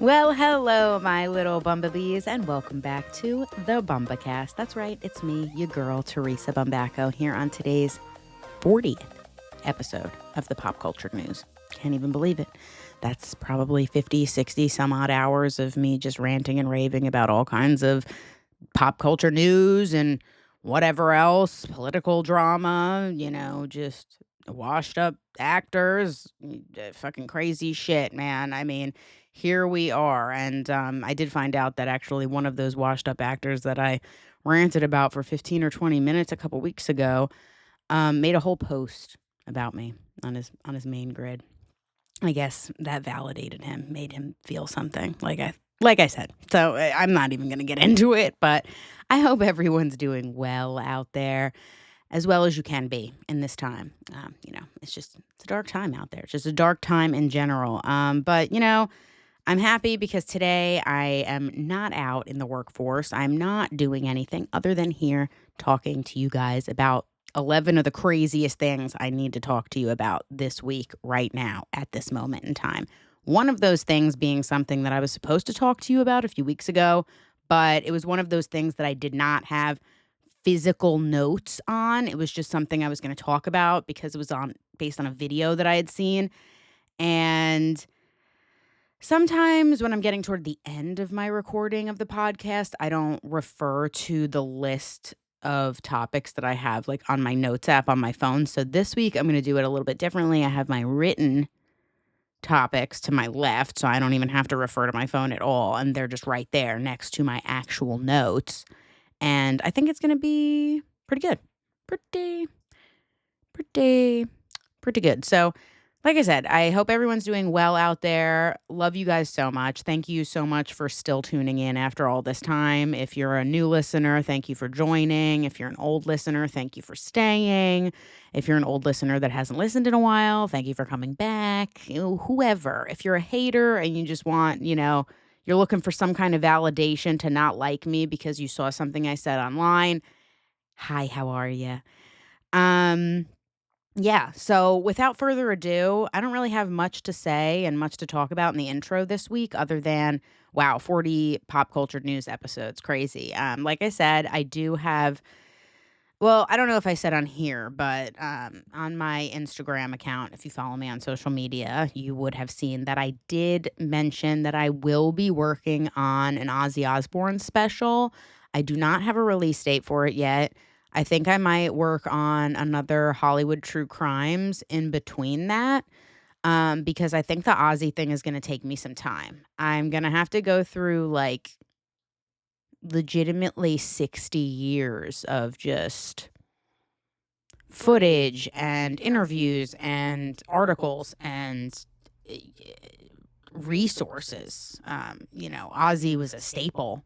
Well, hello, my little Bumbabees, and welcome back to the Bumba.cast. That's right, it's me, your girl, Teresa Bumbaco, here on today's 40th episode of the Pop Culture News. Can't even believe it. That's probably 50, 60 some odd hours of me just ranting and raving about all kinds of pop culture news and whatever else, political drama, just washed up actors, fucking crazy shit, man. I mean, here we are. And I did find out that actually one of those washed up actors that I ranted about for 15 or 20 minutes a couple weeks ago made a whole post about me on his main grid. I guess that validated him, made him feel something, like I said. So I'm not even going to get into it, but I hope everyone's doing well out there, as well as you can be in this time. It's a dark time out there. It's just a dark time in general. But I'm happy because today I am not out in the workforce. I'm not doing anything other than here talking to you guys about 11 of the craziest things I need to talk to you about this week, right now, at this moment in time. One of those things being something that I was supposed to talk to you about a few weeks ago, but it was one of those things that I did not have physical notes on. It was just something I was going to talk about because it was based on a video that I had seen. And sometimes when I'm getting toward the end of my recording of the podcast, I don't refer to the list of topics that I have like on my notes app on my phone. So this week I'm going to do it a little bit differently. I have my written topics to my left, so I don't even have to refer to my phone at all. And they're just right there next to my actual notes. And I think it's going to be pretty good. Pretty good. So, like I said, I hope everyone's doing well out there. Love you guys so much. Thank you so much for still tuning in after all this time. If you're a new listener, thank you for joining. If you're an old listener, thank you for staying. If you're an old listener that hasn't listened in a while, thank you for coming back. Whoever. If you're a hater and you just want, you're looking for some kind of validation to not like me because you saw something I said online. Hi, how are you? Yeah, so without further ado, I don't really have much to say and much to talk about in the intro this week other than, wow, 40 pop culture news episodes. Crazy. Like I said, I do have, well, I don't know if I said on here, but on my Instagram account, if you follow me on social media, you would have seen that I did mention that I will be working on an Ozzy Osbourne special. I do not have a release date for it yet. I think I might work on another Hollywood True Crimes in between that because I think the Ozzy thing is going to take me some time. I'm going to have to go through like legitimately 60 years of just footage and interviews and articles and resources. Ozzy was a staple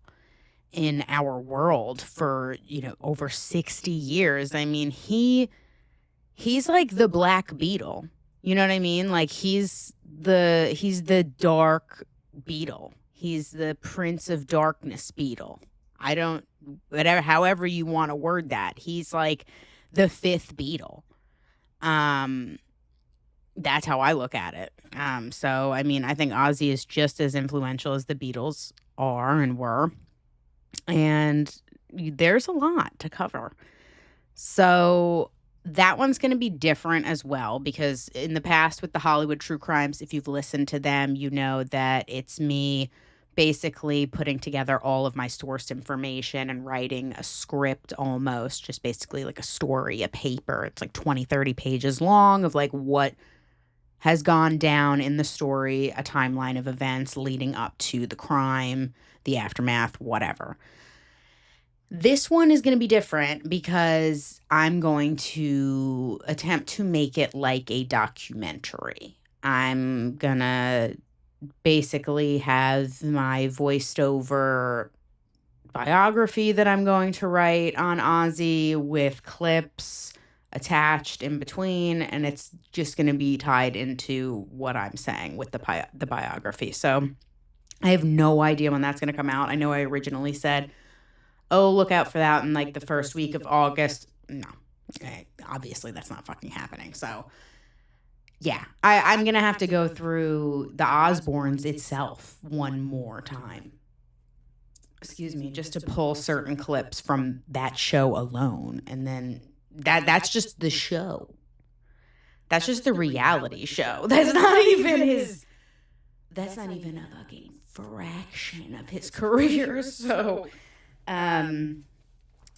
in our world for, over 60 years. I mean, he's like the Black Beatle. You know what I mean? Like he's the dark Beatle. He's the Prince of Darkness Beatle. However you want to word that. He's like the fifth Beatle. That's how I look at it. So I mean, I think Ozzy is just as influential as the Beatles are and were. And there's a lot to cover. So that one's going to be different as well, because in the past with the Hollywood True Crimes, if you've listened to them, you know that it's me basically putting together all of my sourced information and writing a script almost, just basically like a story, a paper. It's like 20, 30 pages long of like what has gone down in the story, a timeline of events leading up to the crime, the aftermath, whatever. This one is going to be different because I'm going to attempt to make it like a documentary. I'm going to basically have my voiced over biography that I'm going to write on Ozzy with clips attached in between, and it's just going to be tied into what I'm saying with the biography. So I have no idea when that's going to come out. I know I originally said, oh, look out for that in like the first week of August. No, obviously that's not fucking happening. So Yeah, I'm going to have to go through the Osbournes itself one more time. Excuse me, just to pull certain clips from that show alone. And then that's just the show. That's just the reality show. That's not even his. That's not even a fucking fraction of his career. So,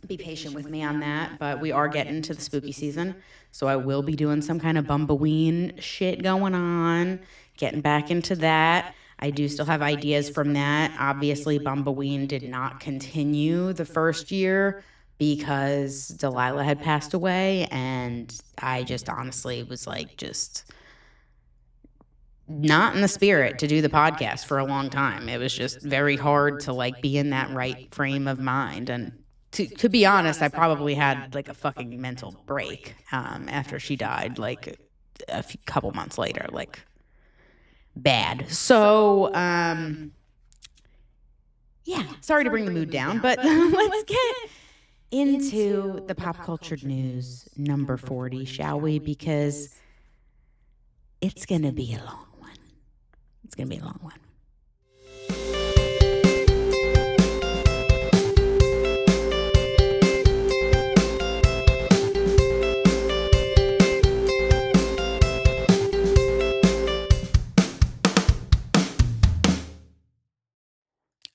be patient with me on that. But we are getting to the spooky season, so I will be doing some kind of Bumbaween shit going on. Getting back into that. I do still have ideas from that. Obviously, Bumbaween did not continue the first year because Delilah had passed away, and I just honestly was like, just not in the spirit to do the podcast for a long time. It was just very hard to like be in that right frame of mind. And to be honest, I probably had like a fucking mental break after she died, like couple months later, like bad. So, yeah, sorry to bring the mood down, but let's get into the pop culture news number 40, shall we? Because it's going to be a long one. It's going to be a long one.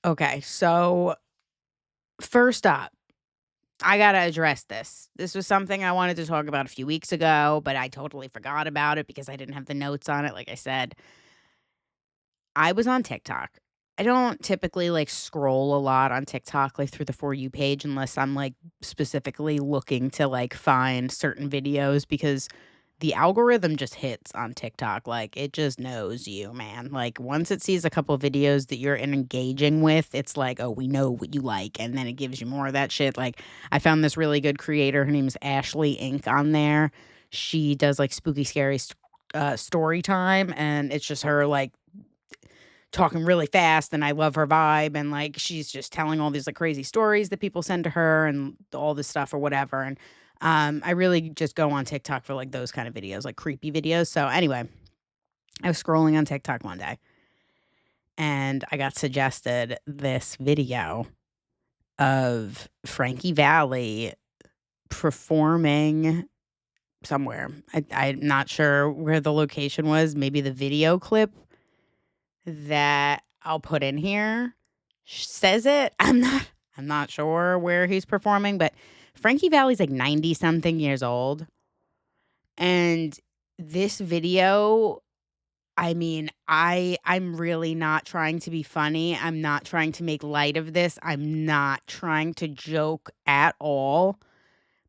Okay, so first up, I got to address this. This was something I wanted to talk about a few weeks ago, but I totally forgot about it because I didn't have the notes on it, like I said. I was on TikTok. I don't typically like scroll a lot on TikTok, like through the For You page, unless I'm like specifically looking to like find certain videos, because the algorithm just hits on TikTok. Like it just knows you, man. Like once it sees a couple of videos that you're engaging with, it's like, oh, we know what you like. And then it gives you more of that shit. Like I found this really good creator. Her name's Ashley Inc. on there. She does like spooky, scary story time. And it's just her like talking really fast, and I love her vibe, and like she's just telling all these like crazy stories that people send to her and all this stuff or whatever. And I really just go on TikTok for like those kind of videos, like creepy videos. So anyway, I was scrolling on TikTok one day and I got suggested this video of Frankie Valli performing somewhere. I'm not sure where the location was. Maybe the video clip that I'll put in here says it. I'm not sure where he's performing, but Frankie Valli's like 90 something years old. And this video, I mean, I'm really not trying to be funny. I'm not trying to make light of this. I'm not trying to joke at all.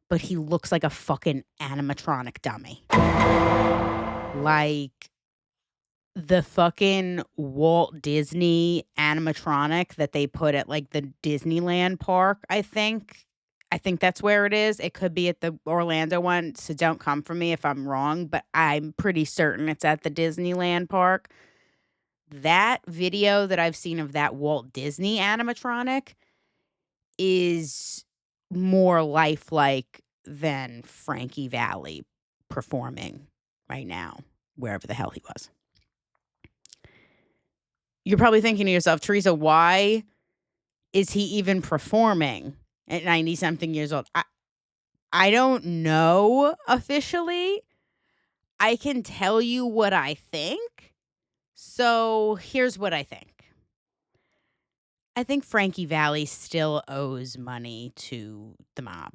But he looks like a fucking animatronic dummy. Like the fucking Walt Disney animatronic that they put at like the Disneyland park, I think. I think that's where it is. It could be at the Orlando one, so don't come for me if I'm wrong, but I'm pretty certain it's at the Disneyland park. That video that I've seen of that Walt Disney animatronic is more lifelike than Frankie Valli performing right now, wherever the hell he was. You're probably thinking to yourself, Teresa, why is he even performing at 90-something years old? I don't know officially. I can tell you what I think. So here's what I think. I think Frankie Valli still owes money to the mob.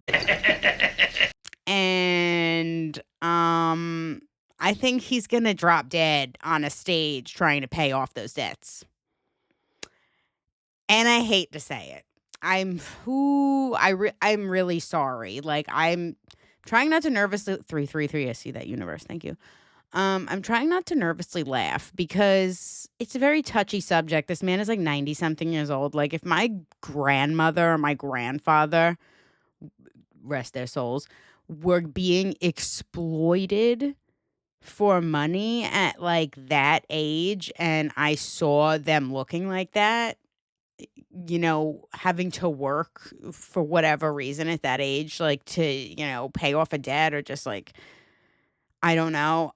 And I think he's going to drop dead on a stage trying to pay off those debts. And I hate to say it. I'm really sorry. Like I'm trying not to nervously 333. I see that universe. Thank you. I'm trying not to nervously laugh because it's a very touchy subject. This man is like 90 something years old. Like if my grandmother or my grandfather, rest their souls, were being exploited for money at like that age, and I saw them looking like that, you know, having to work for whatever reason at that age, like to, you know, pay off a debt or just like, I don't know.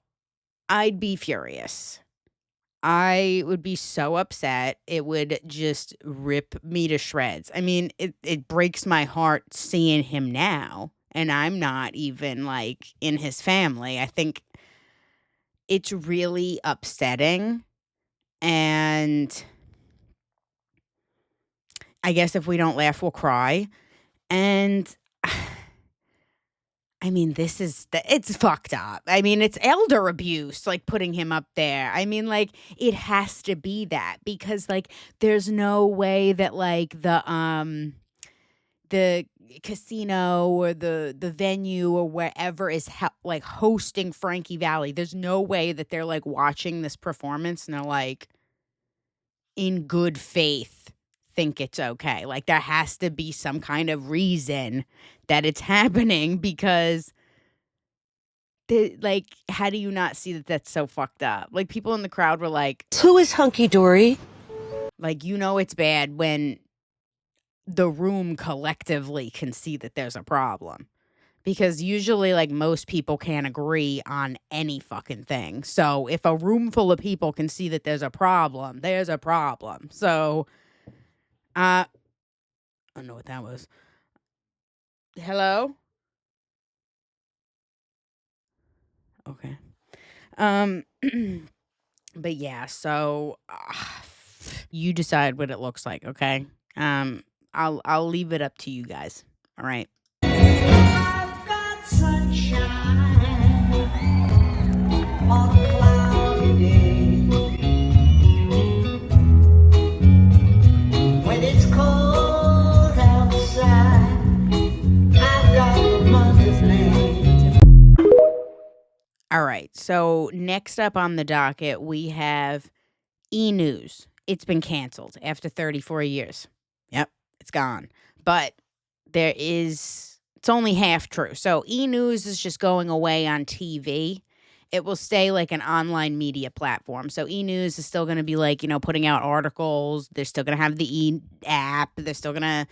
I'd be furious. I would be so upset. It would just rip me to shreds. I mean, it breaks my heart seeing him now, and I'm not even like in his family. I think it's really upsetting. And I guess if we don't laugh, we'll cry. And I mean, it's fucked up. I mean, it's elder abuse, like putting him up there. I mean, like, it has to be that because, like, there's no way that, like, the casino or the venue or wherever is like hosting Frankie Valli. There's no way that they're like watching this performance and they're like, in good faith, think it's okay. Like, there has to be some kind of reason that it's happening because like, how do you not see that that's so fucked up? Like, people in the crowd were like, who is hunky dory? Like, it's bad when the room collectively can see that there's a problem. Because usually, like, most people can't agree on any fucking thing. So if a room full of people can see that there's a problem, there's a problem. So, I don't know what that was. Hello? Okay. But yeah, so you decide what it looks like, okay? I'll leave it up to you guys. All right. I've got sunshine on a cloudy day. When it's cold outside, I've got a mother's name. All right, so next up on the docket, we have E! News. It's been canceled after 34 years. Yep, it's gone. But it's only half true. So E! News is just going away on TV. It will stay like an online media platform. So E! News is still going to be like, putting out articles. They're still going to have the E! App. They're still going to,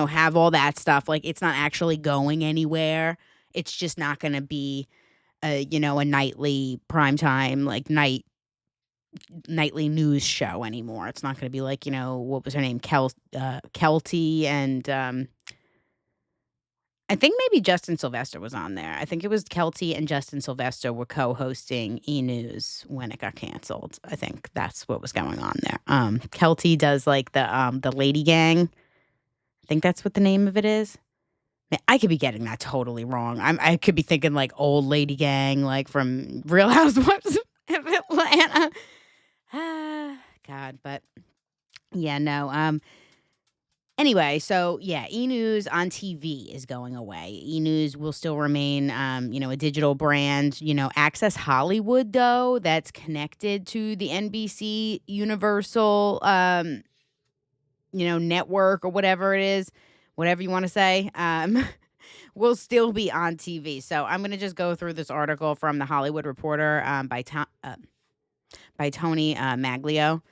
have all that stuff. Like, it's not actually going anywhere. It's just not going to be a nightly primetime, like nightly news show anymore. It's not going to be like, what was her name? Kelty and I think maybe Justin Sylvester was on there. I think it was Kelty and Justin Sylvester were co-hosting E! News when it got canceled. I think that's what was going on there. Kelty does like the Lady Gang. I think that's what the name of it is. Man, I could be getting that totally wrong. I could be thinking like old Lady Gang, like from Real Housewives of Atlanta. God, but yeah, no. Anyway, so yeah, E! News on TV is going away. E! News will still remain, a digital brand. Access Hollywood, though, that's connected to the NBC Universal, network or whatever it is, whatever you want to say, will still be on TV. So I'm going to just go through this article from The Hollywood Reporter by Tony Maglio.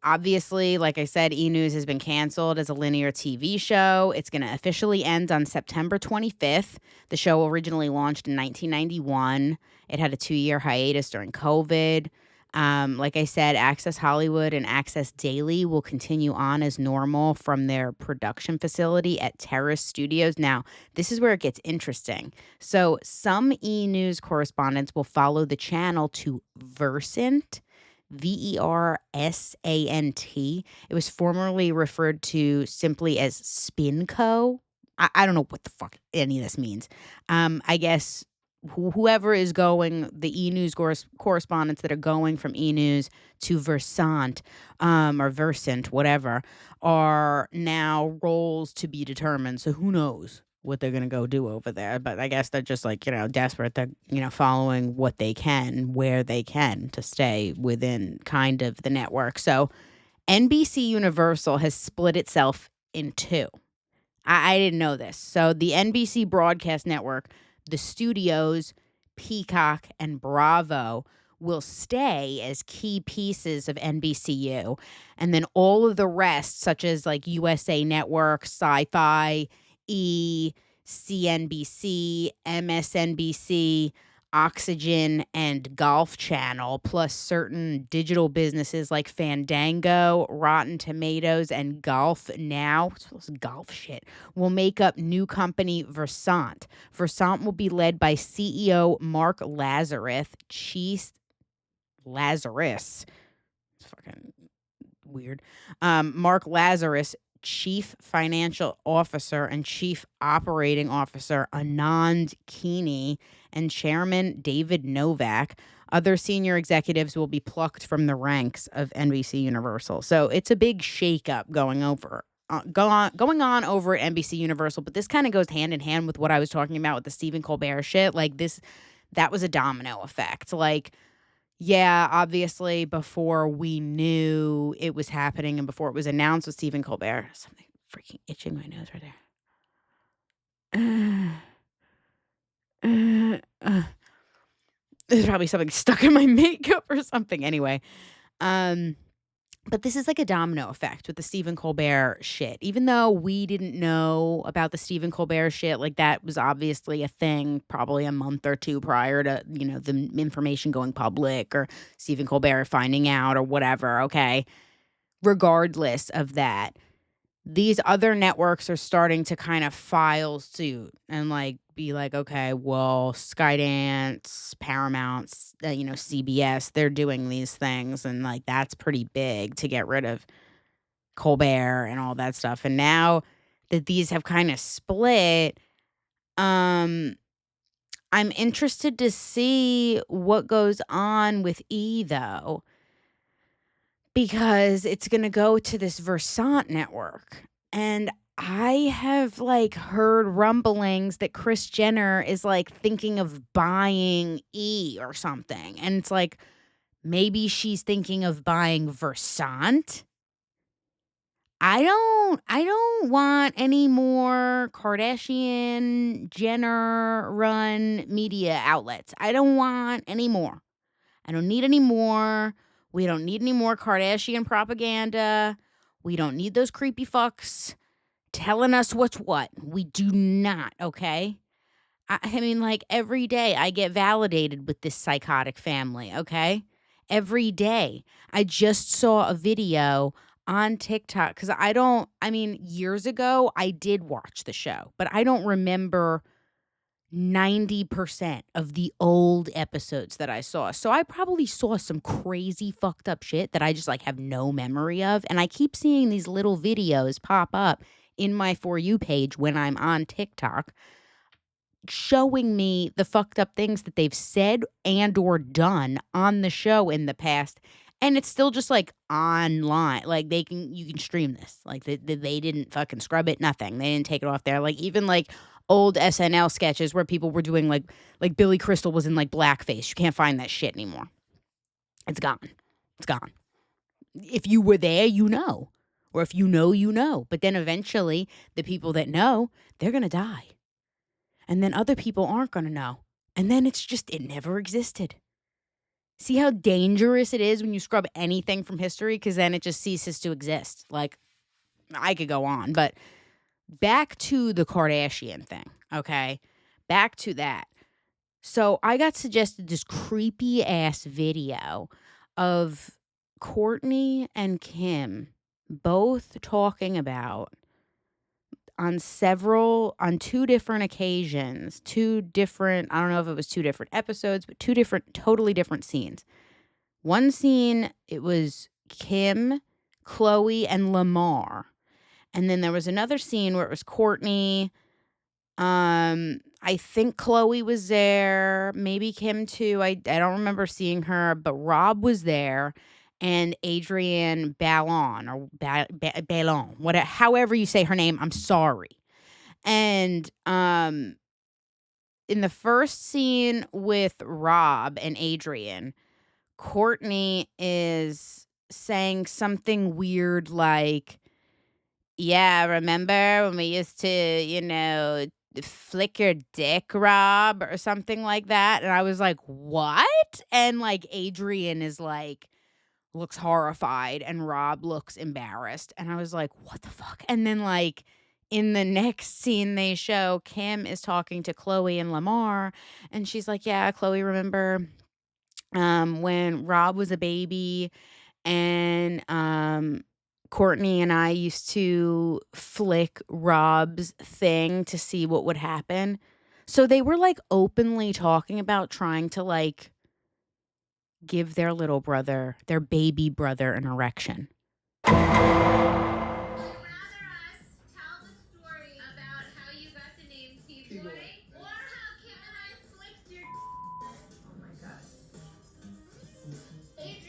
Obviously, like I said, E! News has been canceled as a linear TV show. It's going to officially end on September 25th. The show originally launched in 1991. It had a 2-year hiatus during COVID. Like I said, Access Hollywood and Access Daily will continue on as normal from their production facility at Terrace Studios. Now, this is where it gets interesting. So some E! News correspondents will follow the channel to Versant, VERSANT. It was formerly referred to simply as Spinco. I don't know what the fuck any of this means. I guess whoever is going, the E! News correspondents that are going from E! News to Versant, or Versant, whatever, are now roles to be determined. So who knows what they're going to go do over there. But I guess they're just like, desperate. They're, following what they can, where they can to stay within kind of the network. So NBC Universal has split itself in two. I didn't know this. So the NBC broadcast network, the studios, Peacock, and Bravo will stay as key pieces of NBCU. And then all of the rest, such as like USA Network, Sci-Fi, CNBC, MSNBC, Oxygen and Golf Channel, plus certain digital businesses like Fandango, Rotten Tomatoes, and Golf Now, golf shit, will make up new company Versant. Versant will be led by CEO Mark Lazarus, Lazarus. It's fucking weird. Mark Lazarus, Chief Financial Officer, and Chief Operating Officer Anand Kini, and Chairman David Novak. Other senior executives will be plucked from the ranks of NBC Universal. So it's a big shakeup going on over at NBC Universal. But this kind of goes hand in hand with what I was talking about with the Stephen Colbert shit. Like that was a domino effect. Like, yeah, obviously, before we knew it was happening and before it was announced with Stephen Colbert, something freaking itching my nose right there. There's probably something stuck in my makeup or something. Anyway, but this is like a domino effect with the Stephen Colbert shit. Even though we didn't know about the Stephen Colbert shit, like that was obviously a thing probably a month or two prior to, the information going public or Stephen Colbert finding out or whatever, okay? Regardless of that, these other networks are starting to kind of file suit and be like, okay, well, Skydance, Paramount, CBS, they're doing these things. And that's pretty big to get rid of Colbert and all that stuff. And now that these have kind of split, I'm interested to see what goes on with E, though, because it's going to go to this Versant network. And I have heard rumblings that Kris Jenner is thinking of buying E or something. And it's maybe she's thinking of buying Versant. I don't want any more Kardashian Jenner run media outlets. I don't want any more. I don't need any more. We don't need any more Kardashian propaganda. We don't need those creepy fucks telling us what's what. We do not, okay? I mean, every day I get validated with this psychotic family, okay? Every day. I just saw a video on TikTok because years ago I did watch the show, but I don't remember 90% of the old episodes that I saw. So I probably saw some crazy fucked up shit that I just have no memory of. And I keep seeing these little videos pop up in my For You page when I'm on TikTok showing me the fucked up things that they've said and or done on the show in the past. And it's still just online. You can stream this. They didn't fucking scrub it, nothing. They didn't take it off there. Even old SNL sketches where people were doing like Billy Crystal was in blackface. You can't find that shit anymore. It's gone. It's gone. If you were there, you know. Or if you know, you know. But then eventually the people that know, they're going to die. And then other people aren't going to know. And then it never existed. See how dangerous it is when you scrub anything from history? Because then it just ceases to exist. I could go on, but back to the Kardashian thing, okay? Back to that. So I got suggested this creepy ass video of Kourtney and Kim both talking about on two different occasions, I don't know if it was two different episodes, but totally different scenes. One scene, it was Kim, Khloe, and Lamar. And then there was another scene where it was Kourtney. I think Khloe was there, maybe Kim too. I don't remember seeing her, but Rob was there, and Adrienne Ballon or Ballon, whatever, however you say her name. I'm sorry. And in the first scene with Rob and Adrienne, Kourtney is saying something weird like, yeah, remember when we used to, flick your dick, Rob, or something like that? And I was like, what? And Adrienne is looks horrified, and Rob looks embarrassed. And I was like, what the fuck? And then in the next scene they show, Kim is talking to Chloe and Lamar, and she's like, yeah, Chloe, remember when Rob was a baby and Courtney and I used to flick Rob's thing to see what would happen. So they were like openly talking about trying to like give their little brother, their baby brother, an erection.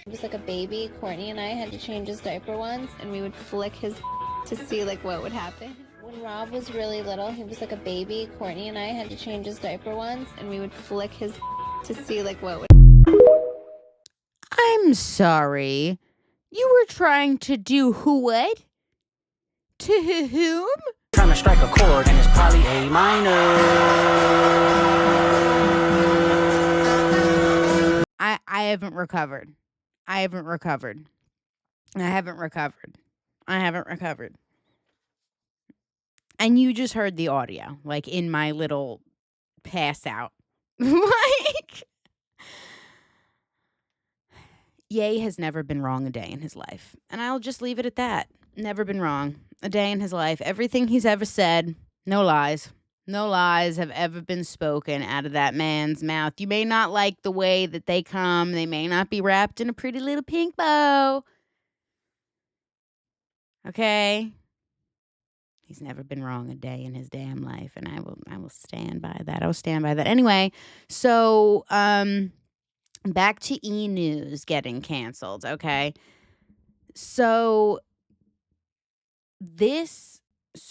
He was like a baby. Courtney and I had to change his diaper once, and we would flick his to see like what would happen. When Rob was really little, he was like a baby. Courtney and I had to change his diaper once, and we would flick his to see like what would. I'm sorry. You were trying to do what? To whom? Trying to strike a chord, and it's probably A minor. I haven't recovered. I haven't recovered. And you just heard the audio, like in my little pass out. Like, Ye has never been wrong a day in his life. And I'll just leave it at that. Never been wrong a day in his life. Everything he's ever said, no lies. No lies have ever been spoken out of that man's mouth. You may not like the way that they come. They may not be wrapped in a pretty little pink bow. Okay? He's never been wrong a day in his damn life, and I will stand by that. I will stand by that. Anyway, so back to E! News getting canceled, okay? So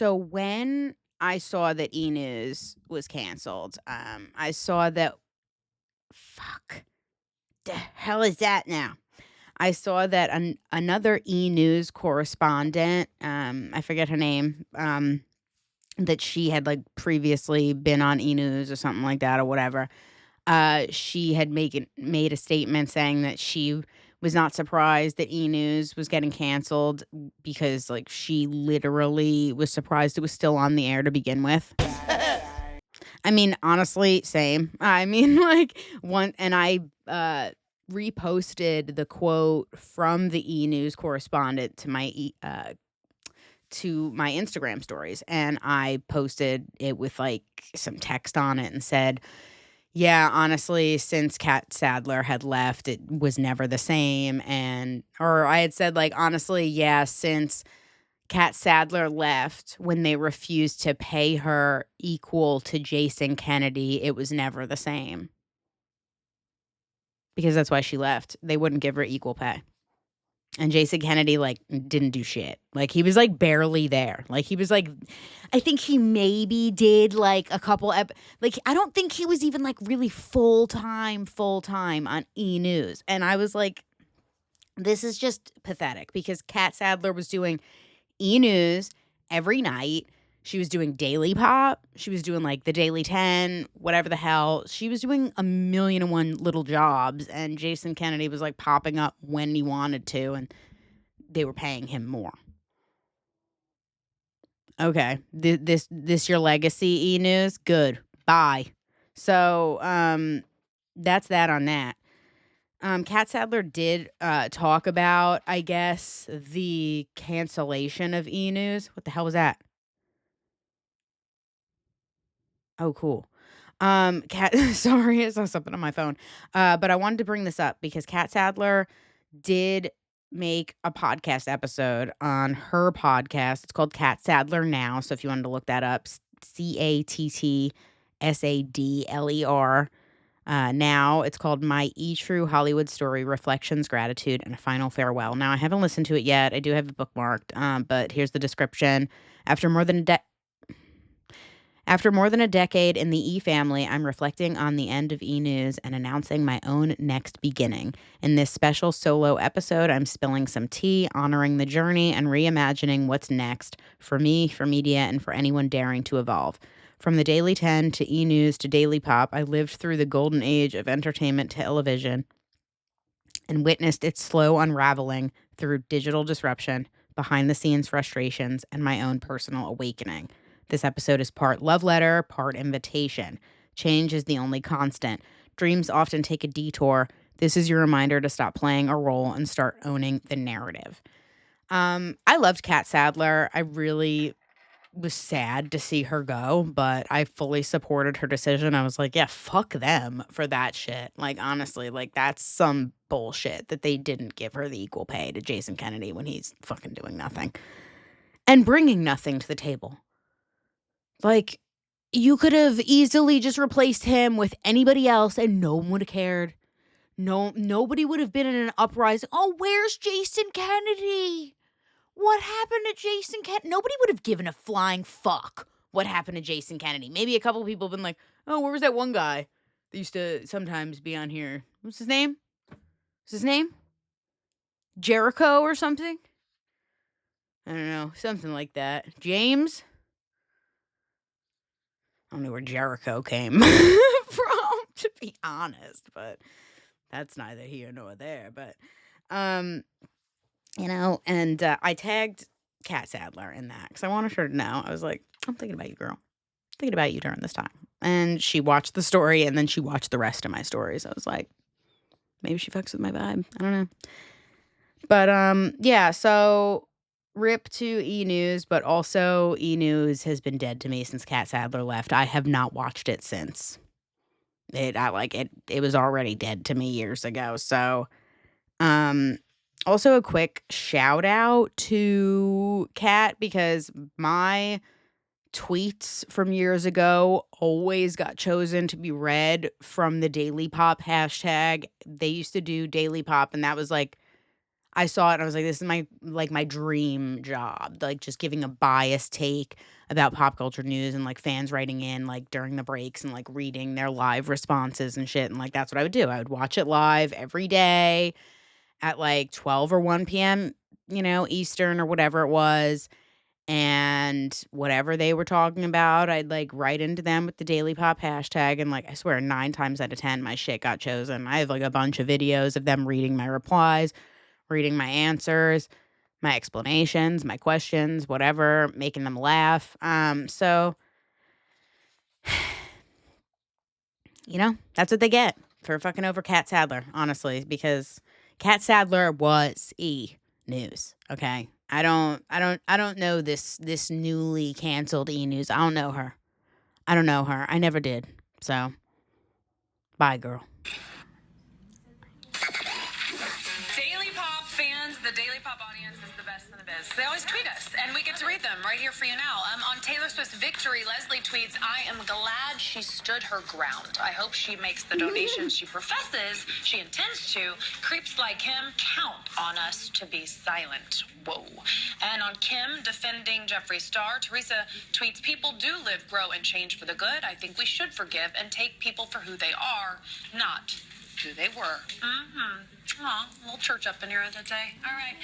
when I saw that E! News was canceled, I saw that, fuck, the hell is that now? I saw that another E! News correspondent, I forget her name, that she had like previously been on E! News or something like that or whatever. She had made a statement saying that she was not surprised that E! News was getting canceled because like she literally was surprised it was still on the air to begin with. I mean, honestly, same. I mean, like I reposted the quote from the E! News correspondent to my Instagram stories, and I posted it with like some text on it and said, yeah, honestly, since Catt Sadler had left, it was never the same. Or I had said like, honestly, yeah, since Catt Sadler left, when they refused to pay her equal to Jason Kennedy, it was never the same. Because that's why she left. They wouldn't give her equal pay. And Jason Kennedy, like, didn't do shit. Like, he was, like, barely there. Like, he was, like, I think he maybe did, like, a couple, like, I don't think he was even, like, really full-time on E! News. And I was like, this is just pathetic. Because Catt Sadler was doing E! News every night. She was doing Daily Pop. She was doing, like, the Daily 10, whatever the hell. She was doing 1,000,001 little jobs, and Jason Kennedy was, like, popping up when he wanted to, and they were paying him more. Okay. This your legacy, E! News? Good. Bye. So, that's that on that. Catt Sadler did talk about, I guess, the cancellation of E! News. What the hell was that? Oh, cool. Catt, sorry, I saw something on my phone. But I wanted to bring this up because Catt Sadler did make a podcast episode on her podcast. It's called Catt Sadler Now. So if you wanted to look that up, CATTSADLER. Now it's called My True Hollywood Story, Reflections, Gratitude, and a Final Farewell. Now I haven't listened to it yet. I do have it bookmarked. But here's the description. After more than a decade in the E! family, I'm reflecting on the end of E! News and announcing my own next beginning. In this special solo episode, I'm spilling some tea, honoring the journey, and reimagining what's next for me, for media, and for anyone daring to evolve. From the Daily 10 to E! News to Daily Pop, I lived through the golden age of entertainment television and witnessed its slow unraveling through digital disruption, behind the scenes frustrations, and my own personal awakening. This episode is part love letter, part invitation. Change is the only constant. Dreams often take a detour. This is your reminder to stop playing a role and start owning the narrative. I loved Catt Sadler. I really was sad to see her go, but I fully supported her decision. I was like, yeah, fuck them for that shit. Like, honestly, like, that's some bullshit that they didn't give her the equal pay to Jason Kennedy when he's fucking doing nothing and bringing nothing to the table. Like, you could have easily just replaced him with anybody else and no one would have cared. Nobody would have been in an uprising. Oh, where's Jason Kennedy? What happened to Jason Kennedy? Nobody would have given a flying fuck what happened to Jason Kennedy. Maybe a couple people have been like, oh, where was that one guy that used to sometimes be on here? What's his name? What's his name? Jericho or something? I don't know. Something like that. James? I don't know where Jericho came from, to be honest, but that's neither here nor there. But, you know, and I tagged Catt Sadler in that because I wanted her to know. I was like, I'm thinking about you, girl. I'm thinking about you during this time. And she watched the story, and then she watched the rest of my stories. I was like, maybe she fucks with my vibe. I don't know. But, yeah, so rip to E! News, but also E! News has been dead to me since Catt Sadler left. I have not watched it since. It was already dead to me years ago. So, also a quick shout out to Catt because my tweets from years ago always got chosen to be read from the Daily Pop hashtag. They used to do Daily Pop, and that was like, I saw it and I was like, this is my dream job. Like, just giving a biased take about pop culture news and like fans writing in like during the breaks and like reading their live responses and shit. And like, that's what I would do. I would watch it live every day at like 12 or 1 p.m., you know, Eastern or whatever it was. And whatever they were talking about, I'd like write into them with the Daily Pop hashtag. And like, I swear 9 times out of 10, my shit got chosen. I have like a bunch of videos of them reading my replies, reading my answers, my explanations, my questions, whatever, making them laugh. So, you know, that's what they get for fucking over Catt Sadler, honestly, because Catt Sadler was E! News. Okay. I don't know this newly canceled E! News. I don't know her. I never did. So, bye, girl. Daily Pop fans, the Daily Pop audience is the best in the biz. They always tweet us, and we get to read them right here for you now. On Taylor Swift's victory, Leslie tweets, I am glad she stood her ground. I hope she makes the donations she professes she intends to. Creeps like him count on us to be silent. Whoa. And on Kim defending Jeffree Star, Teresa tweets, people do live, grow, and change for the good. I think we should forgive and take people for who they are, not who they were. Aw, a little church up in here that day. All right.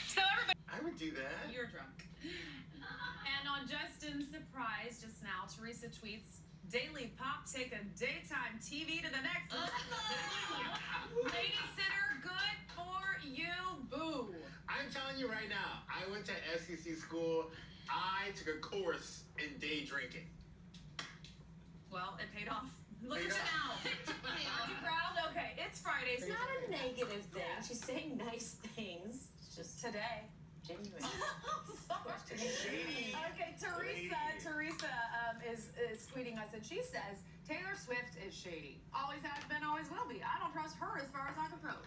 So everybody... I would do that. You're drunk. And on Justin's surprise just now, Teresa tweets, Daily Pop take a daytime TV to the next level. Babysitter, good for you, boo. I'm telling you right now, I went to SEC school. I took a course in day drinking. Well, it paid off. Look at you now. Are you proud? Okay, it's Friday. It's not a negative thing. She's saying nice things. It's just Today. genuine. Shady. Okay, Teresa is tweeting us, and she says, Taylor Swift is shady. Always has been, always will be. I don't trust her as far as I can throw.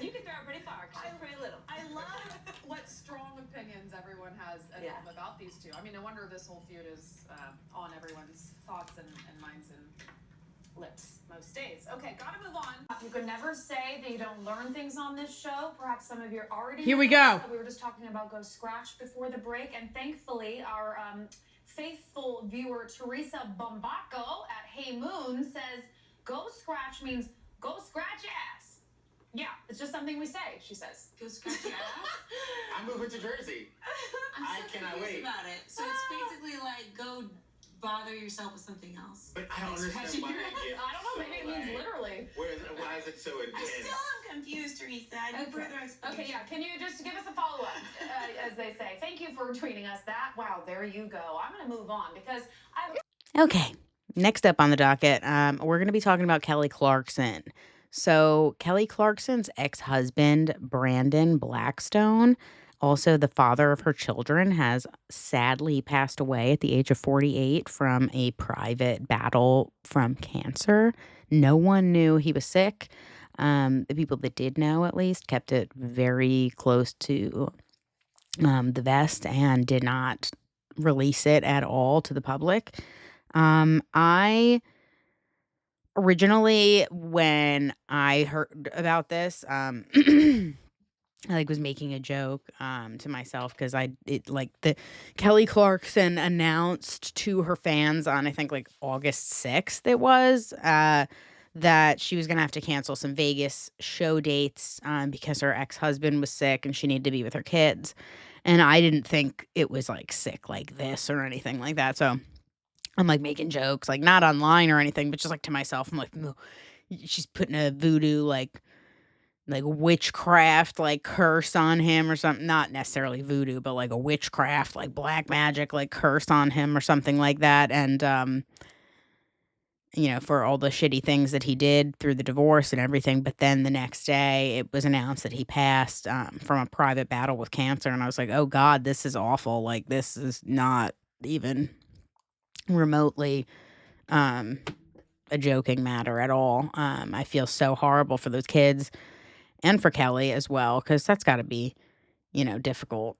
You can throw it pretty far, because she's pretty little. I love what strong opinions everyone has at home about these two. I mean, no wonder this whole feud is on everyone's thoughts and minds and lips most days. Okay, gotta move on. You can never say that you don't learn things on this show. Perhaps some of you already Here we go. We were just talking about Go Scratch before the break, and thankfully our faithful viewer Teresa Bumbabees at Hey Moon says Go Scratch means go scratch your ass. Yeah, it's just something we say, she says. Go scratch your ass? I'm moving to Jersey. I cannot wait. About it. So it's basically like go bother yourself with something else. But I don't understand why they get I don't know, maybe it means like, literally. why is it so I intense? still am confused, Teresa. I need further explanation. Okay, yeah. Can you just give us a follow-up, as they say? Thank you for tweeting us that. Wow, there you go. I'm going to move on because Okay, next up on the docket, we're going to be talking about Kelly Clarkson. So Kelly Clarkson's ex-husband, Brandon Blackstone, also the father of her children, has sadly passed away at the age of 48 from a private battle from cancer. No one knew he was sick. The people that did know, at least, kept it very close to the vest and did not release it at all to the public. I originally, when I heard about this, I like was making a joke to myself because the Kelly Clarkson announced to her fans on I think like August 6th it was that she was gonna have to cancel some Vegas show dates because her ex-husband was sick and she needed to be with her kids. And I didn't think it was like sick like this or anything like that. So I'm like making jokes, like not online or anything, but just like to myself. I'm like, "No, she's putting a voodoo like witchcraft like curse on him or something. Not necessarily voodoo, but like a witchcraft, like black magic, like curse on him or something like that." And for all the shitty things that he did through the divorce and everything. But then the next day it was announced that he passed from a private battle with cancer. And I was like, oh God, this is awful. Like this is not even remotely a joking matter at all. I feel so horrible for those kids and for Kelly as well, because that's got to be, difficult.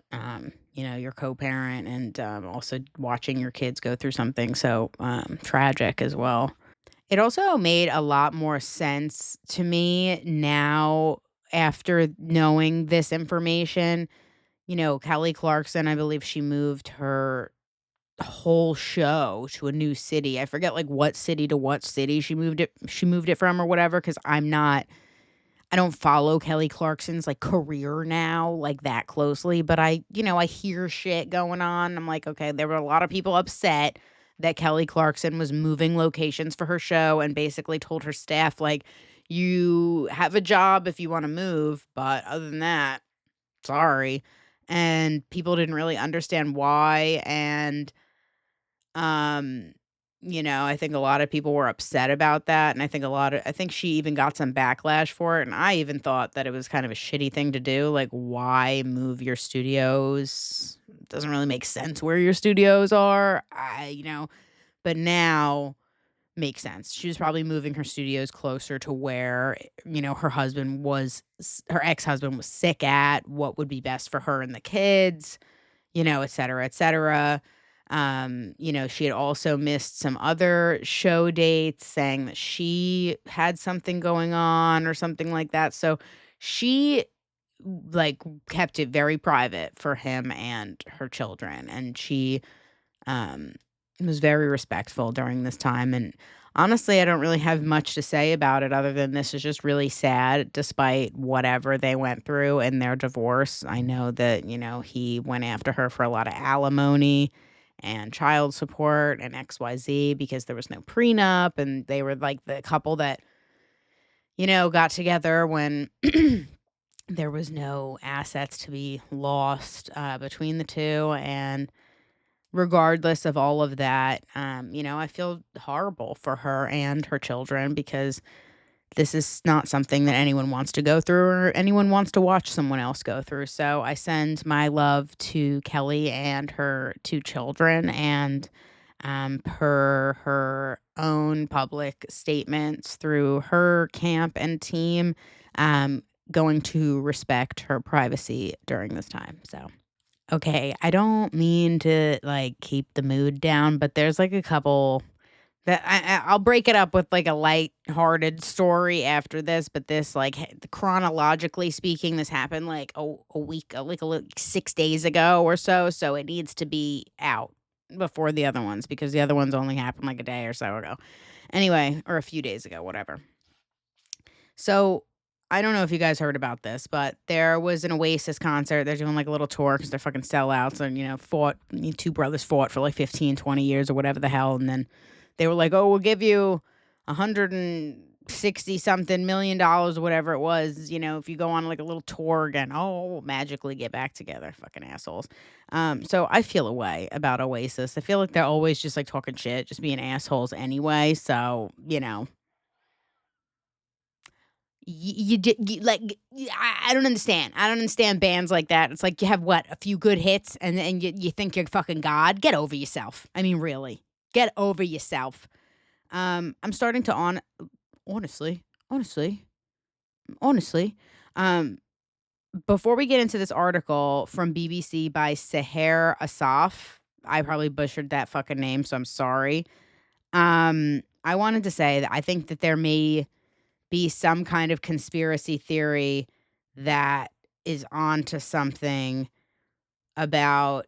Your co-parent and also watching your kids go through something so tragic as well. It also made a lot more sense to me now after knowing this information. Kelly Clarkson, I believe she moved her whole show to a new city. I forget like what city to what city she moved it from or whatever, because I don't follow Kelly Clarkson's like career now like that closely, but I hear shit going on. I'm like, okay, there were a lot of people upset that Kelly Clarkson was moving locations for her show and basically told her staff like, you have a job if you want to move, but other than that, sorry. And people didn't really understand why. And I think a lot of people were upset about that, and I think she even got some backlash for it, and I even thought that it was kind of a shitty thing to do, like, why move your studios? It doesn't really make sense where your studios are, but now makes sense. She was probably moving her studios closer to where, her ex-husband was sick at, what would be best for her and the kids, et cetera, et cetera. She had also missed some other show dates saying that she had something going on or something like that. So she like kept it very private for him and her children. And she was very respectful during this time. And honestly, I don't really have much to say about it other than this is just really sad despite whatever they went through in their divorce. I know that, he went after her for a lot of alimony and child support and XYZ because there was no prenup, and they were like the couple that, got together when there was no assets to be lost between the two. And regardless of all of that, I feel horrible for her and her children because this is not something that anyone wants to go through or anyone wants to watch someone else go through. So I send my love to Kelly and her two children, and per her own public statements through her camp and team, going to respect her privacy during this time. So, okay, I don't mean to like keep the mood down, but there's like a couple that I'll break it up with like a light-hearted story after this, but this like chronologically speaking, this happened like a week, like 6 days ago or so. So it needs to be out before the other ones because the other ones only happened like a day or so ago. Anyway, or a few days ago, whatever. So I don't know if you guys heard about this, but there was an Oasis concert. They're doing like a little tour because they're fucking sellouts and, two brothers fought for like 15, 20 years or whatever the hell. And then they were like, oh, we'll give you $160 something million or whatever it was, if you go on like a little tour again. Oh, we'll magically get back together. Fucking assholes. So I feel a way about Oasis. I feel like they're always just like talking shit, just being assholes anyway. So, I don't understand. I don't understand bands like that. It's like you have a few good hits and then you think you're fucking God. Get over yourself. I mean, really, get over yourself. I'm starting to honestly. Before we get into this article from BBC by Seher Asaf, I probably butchered that fucking name, so I'm sorry. I wanted to say that I think that there may be some kind of conspiracy theory that is onto something about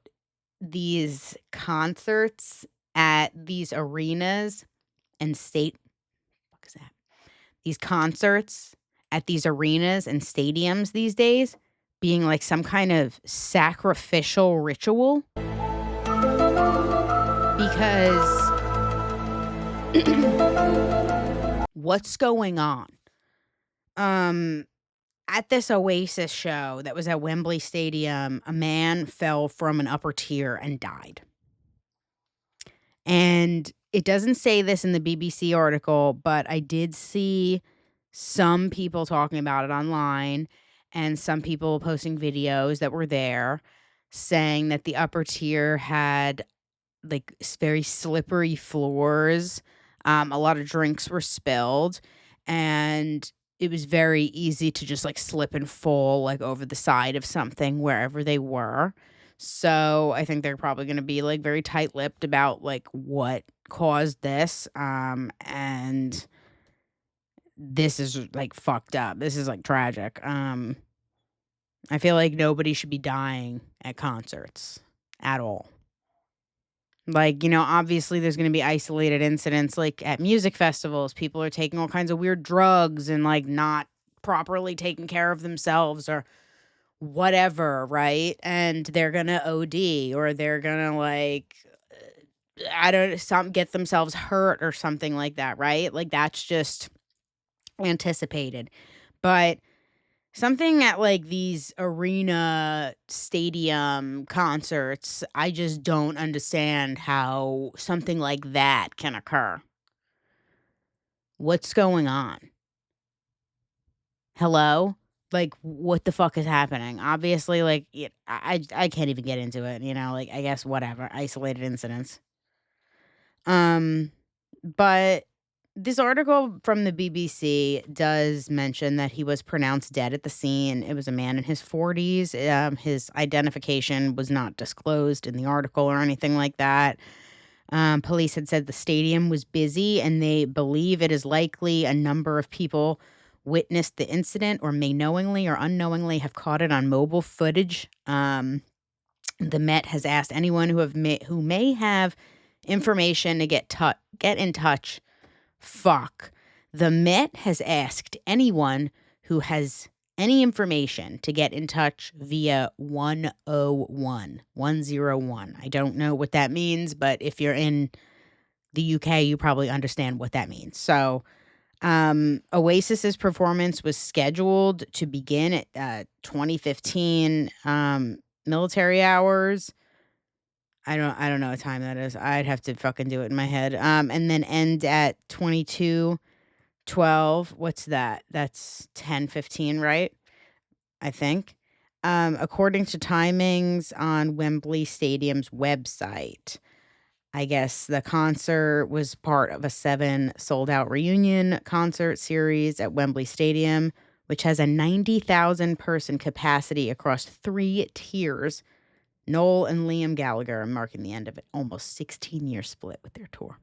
these concerts at these arenas and these concerts at these arenas and stadiums these days being like some kind of sacrificial ritual. Because what's going on? At this Oasis show that was at Wembley Stadium, a man fell from an upper tier and died. And it doesn't say this in the BBC article, but I did see some people talking about it online and some people posting videos that were there saying that the upper tier had like very slippery floors. A lot of drinks were spilled and it was very easy to just like slip and fall like over the side of something wherever they were. So I think they're probably going to be like very tight-lipped about like what caused this. And this is like fucked up. This is like tragic. I feel like nobody should be dying at concerts at all. Like, obviously there's going to be isolated incidents like at music festivals. People are taking all kinds of weird drugs and like not properly taking care of themselves or whatever, right? And they're going to OD or they're going to like, get themselves hurt or something like that, right? Like that's just anticipated. But something at like these arena stadium concerts, I just don't understand how something like that can occur. What's going on? Hello? Like, what the fuck is happening? Obviously, like, I can't even get into it, like, I guess whatever, isolated incidents. But this article from the BBC does mention that he was pronounced dead at the scene. It was a man in his 40s. His identification was not disclosed in the article or anything like that. Police had said the stadium was busy, and they believe it is likely a number of people witnessed the incident or may knowingly or unknowingly have caught it on mobile footage. The Met has asked anyone who may have information to get in touch. The Met has asked anyone who has any information to get in touch via 101. I don't know what that means, but if you're in the UK, you probably understand what that means. So, Oasis's performance was scheduled to begin at 2015 military hours. I don't know what time that is. I'd have to fucking do it in my head. And then end at 22:12. What's that? That's 10:15, right? I think. According to timings on Wembley Stadium's website, I guess the concert was part of a 7 sold-out reunion concert series at Wembley Stadium, which has a 90,000 person capacity across 3 tiers. Noel and Liam Gallagher are marking the end of an almost 16-year split with their tour.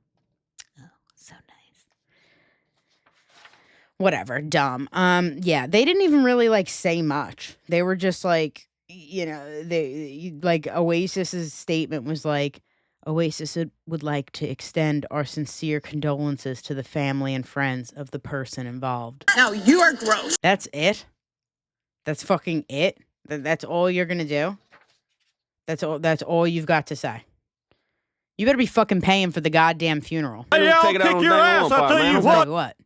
Oh, so nice. Whatever, dumb. Yeah, they didn't even really like say much. They were just like, they like Oasis's statement was like, Oasis would like to extend our sincere condolences to the family and friends of the person involved. No, you are gross. That's it? That's fucking it? That's all you're gonna do? That's all you've got to say? You better be fucking paying for the goddamn funeral. Hey, I'll kick your ass, I'll tell you what.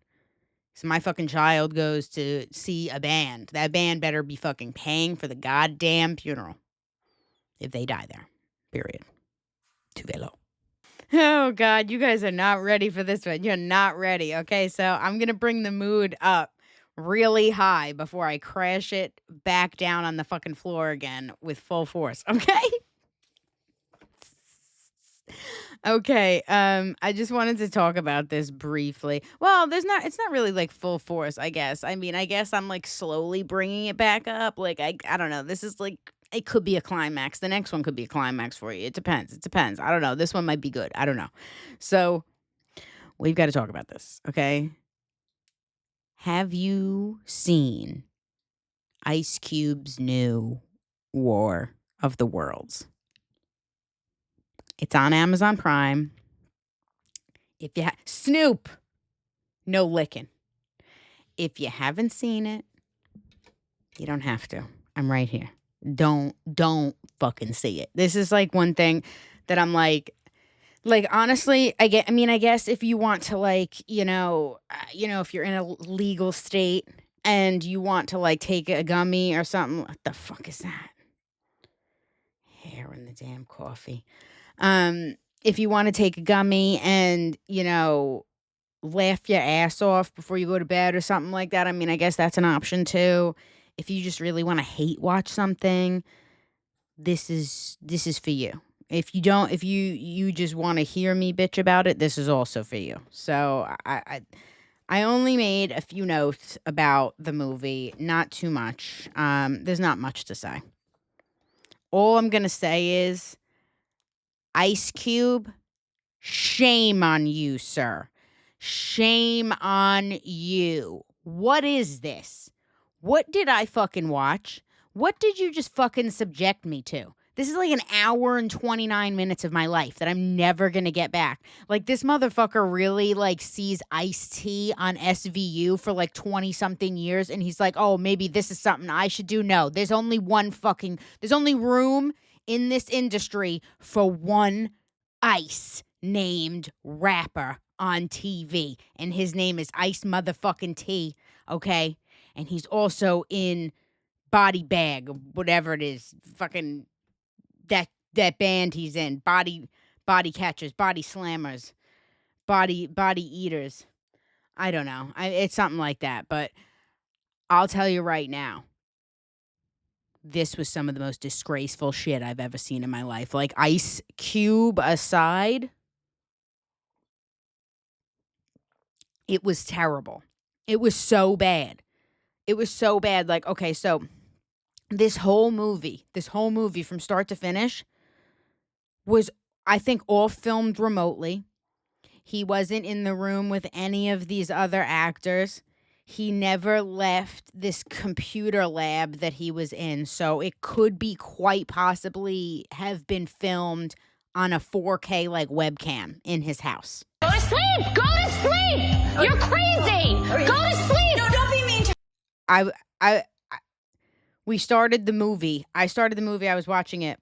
So my fucking child goes to see a band. That band better be fucking paying for the goddamn funeral. If they die there. Period. Too low. Oh, God. You guys are not ready for this one. You're not ready. Okay, so I'm going to bring the mood up really high before I crash it back down on the fucking floor again with full force. Okay? Okay, I just wanted to talk about this briefly. Well, it's not really like full force, I guess. I mean, I guess I'm like slowly bringing it back up. Like, I don't know. This is like, it could be a climax. The next one could be a climax for you. It depends. I don't know. This one might be good. I don't know. So, we've got to talk about this, okay? Have you seen Ice Cube's new War of the Worlds? It's on Amazon Prime. If you Snoop, no licking. If you haven't seen it, you don't have to. I'm right here. Don't fucking see it. This is like one thing that I'm like honestly, I guess if you want to like, if you're in a legal state and you want to like take a gummy or something, what the fuck is that? Hair in the damn coffee. If you want to take a gummy and, laugh your ass off before you go to bed or something like that, I mean, I guess that's an option too. If you just really want to hate watch something, this is for you. If you just want to hear me bitch about it, this is also for you. So I only made a few notes about the movie, not too much. There's not much to say. All I'm going to say is, Ice Cube, shame on you, sir. Shame on you. What is this? What did I fucking watch? What did you just fucking subject me to? This is like an hour and 29 minutes of my life that I'm never going to get back. Like, this motherfucker really, like, sees Ice-T on SVU for, like, 20-something years, and he's like, oh, maybe this is something I should do. No, there's only room in this industry for one Ice named rapper on TV, and his name is Ice motherfucking T, okay? And he's also in Body Bag, whatever it is, fucking that band he's in, Body Catchers, Body Slammers, Body Eaters. I don't know. It's something like that, but I'll tell you right now, this was some of the most disgraceful shit I've ever seen in my life. Like, Ice Cube aside, it was terrible. It was so bad. Like, okay, so this whole movie from start to finish was, I think, all filmed remotely. He wasn't in the room with any of these other actors. He never left this computer lab that he was in, so it could be quite possibly have been filmed on a 4K like webcam in his house. Go to sleep! Go to sleep! You're crazy! Go to sleep! No, don't be mean to We started the movie. I was watching it.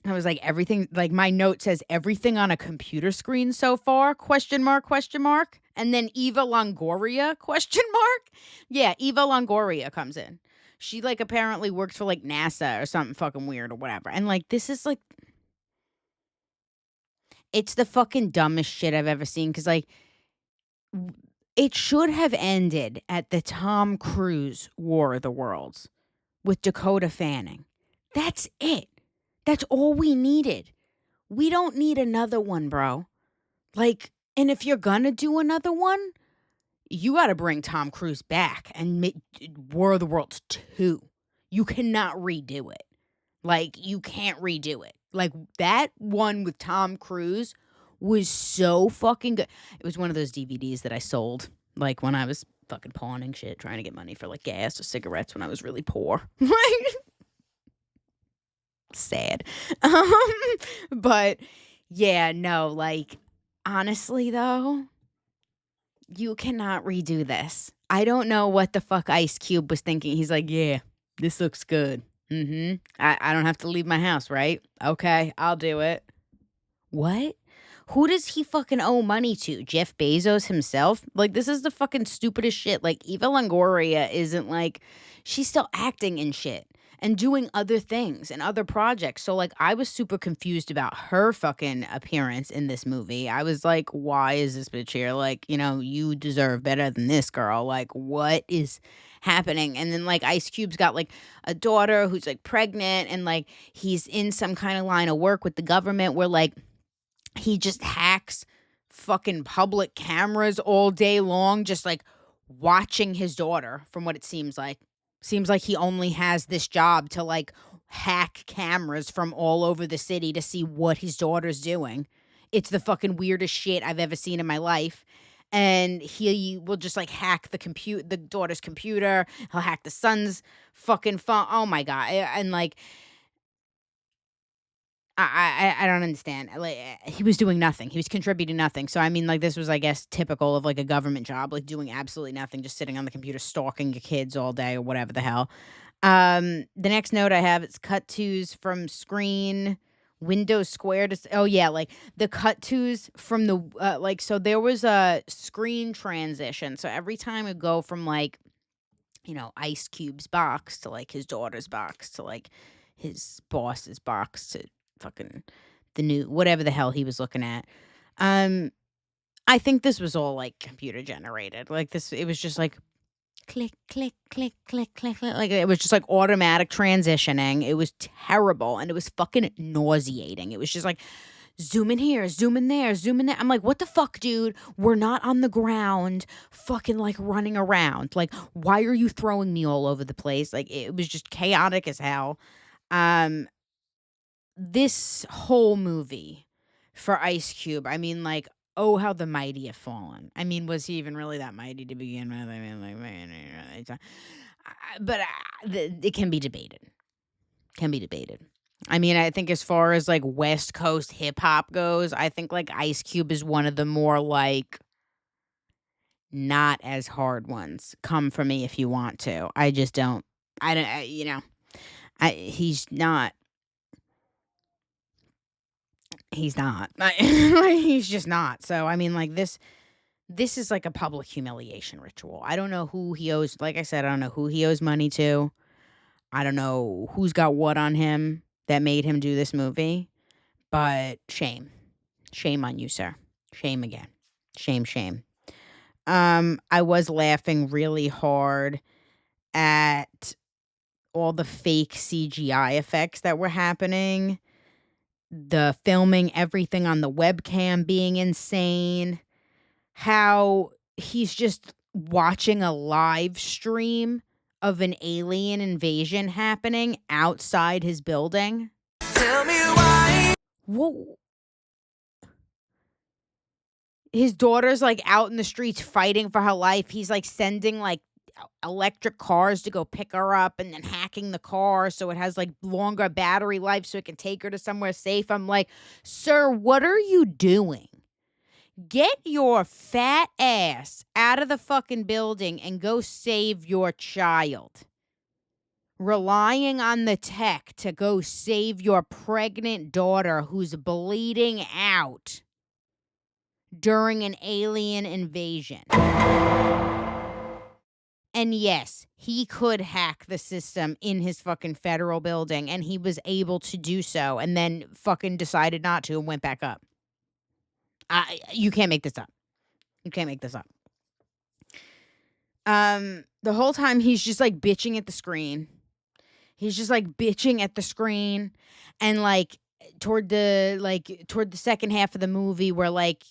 I was like, everything, like my note says everything on a computer screen so far, question mark. And then Eva Longoria, question mark. Yeah, Eva Longoria comes in. She like apparently works for like NASA or something fucking weird or whatever. And like, this is like, it's the fucking dumbest shit I've ever seen. Cause like, it should have ended at the Tom Cruise War of the Worlds with Dakota Fanning. That's it. That's all we needed. We don't need another one, bro. Like, and if you're gonna do another one, you gotta bring Tom Cruise back and make War of the Worlds 2. You cannot redo it. Like, you can't redo it. Like, that one with Tom Cruise was so fucking good. It was one of those DVDs that I sold, like, when I was fucking pawning shit, trying to get money for, like, gas or cigarettes when I was really poor. Like, sad. But Yeah, no, like, honestly, though, you cannot redo this. I don't know what the fuck Ice Cube was thinking. He's like, yeah, this looks good. I don't have to leave my house, right? Okay, I'll do it. What? Who does he fucking owe money to? Jeff Bezos himself? Like, this is the fucking stupidest shit. Like, Eva Longoria isn't like, she's still acting and shit and doing other things and other projects. So, like, I was super confused about her fucking appearance in this movie. I was like, why is this bitch here? Like, you know, you deserve better than this, girl. Like, what is happening? And then, like, Ice Cube's got, like, a daughter who's, like, pregnant, and, like, he's in some kind of line of work with the government where, like, he just hacks fucking public cameras all day long, just like watching his daughter, from what it seems like. Seems like he only has this job to like hack cameras from all over the city to see what his daughter's doing. It's the fucking weirdest shit I've ever seen in my life. And he will just like hack the daughter's computer. He'll hack the son's fucking phone. Oh my God. And like, I don't understand. Like, he was doing nothing. He was contributing nothing. So I mean, like, this was, I guess, typical of like a government job, like doing absolutely nothing, just sitting on the computer stalking your kids all day or whatever the hell. The next note I have, it's cut tos from screen, Windows Square to like the cut tos from the like, so there was a screen transition. So every time it go from like, you know, Ice Cube's box to like his daughter's box to like his boss's box to fucking the new whatever the hell he was looking at. I think this was all like computer generated. Like this, it was just like click, click, click, click, click, click. Like it was just like automatic transitioning. It was terrible and it was fucking nauseating. It was just like zoom in here, zoom in there, zoom in there. I'm like, what the fuck, dude? We're not on the ground fucking like running around. Like, why are you throwing me all over the place? Like, it was just chaotic as hell. This whole movie for Ice Cube, I mean, like, oh, how the mighty have fallen. I mean, was he even really that mighty to begin with? I mean, like, but it can be debated. I mean, I think as far as like West Coast hip hop goes, I think like Ice Cube is one of the more like not as hard ones. Come for me if you want to. I just don't. He's not. He's not. He's just not. So, I mean, like, this is like a public humiliation ritual. I don't know who he owes. Like I said, I don't know who he owes money to. I don't know who's got what on him that made him do this movie. But shame. Shame on you, sir. Shame again. Shame, shame. I was laughing really hard at all the fake CGI effects that were happening. The filming everything on the webcam being insane. How he's just watching a live stream of an alien invasion happening outside his building. Tell me why. Whoa. His daughter's like out in the streets fighting for her life. He's like sending like electric cars to go pick her up and then hacking the car so it has like longer battery life so it can take her to somewhere safe. I'm like, sir, what are you doing? Get your fat ass out of the fucking building and go save your child. Relying on the tech to go save your pregnant daughter who's bleeding out during an alien invasion. And yes, he could hack the system in his fucking federal building, and he was able to do so, and then fucking decided not to and went back up. You can't make this up. You can't make this up. The whole time he's just like bitching at the screen. He's just like bitching at the screen, and like toward the second half of the movie, where like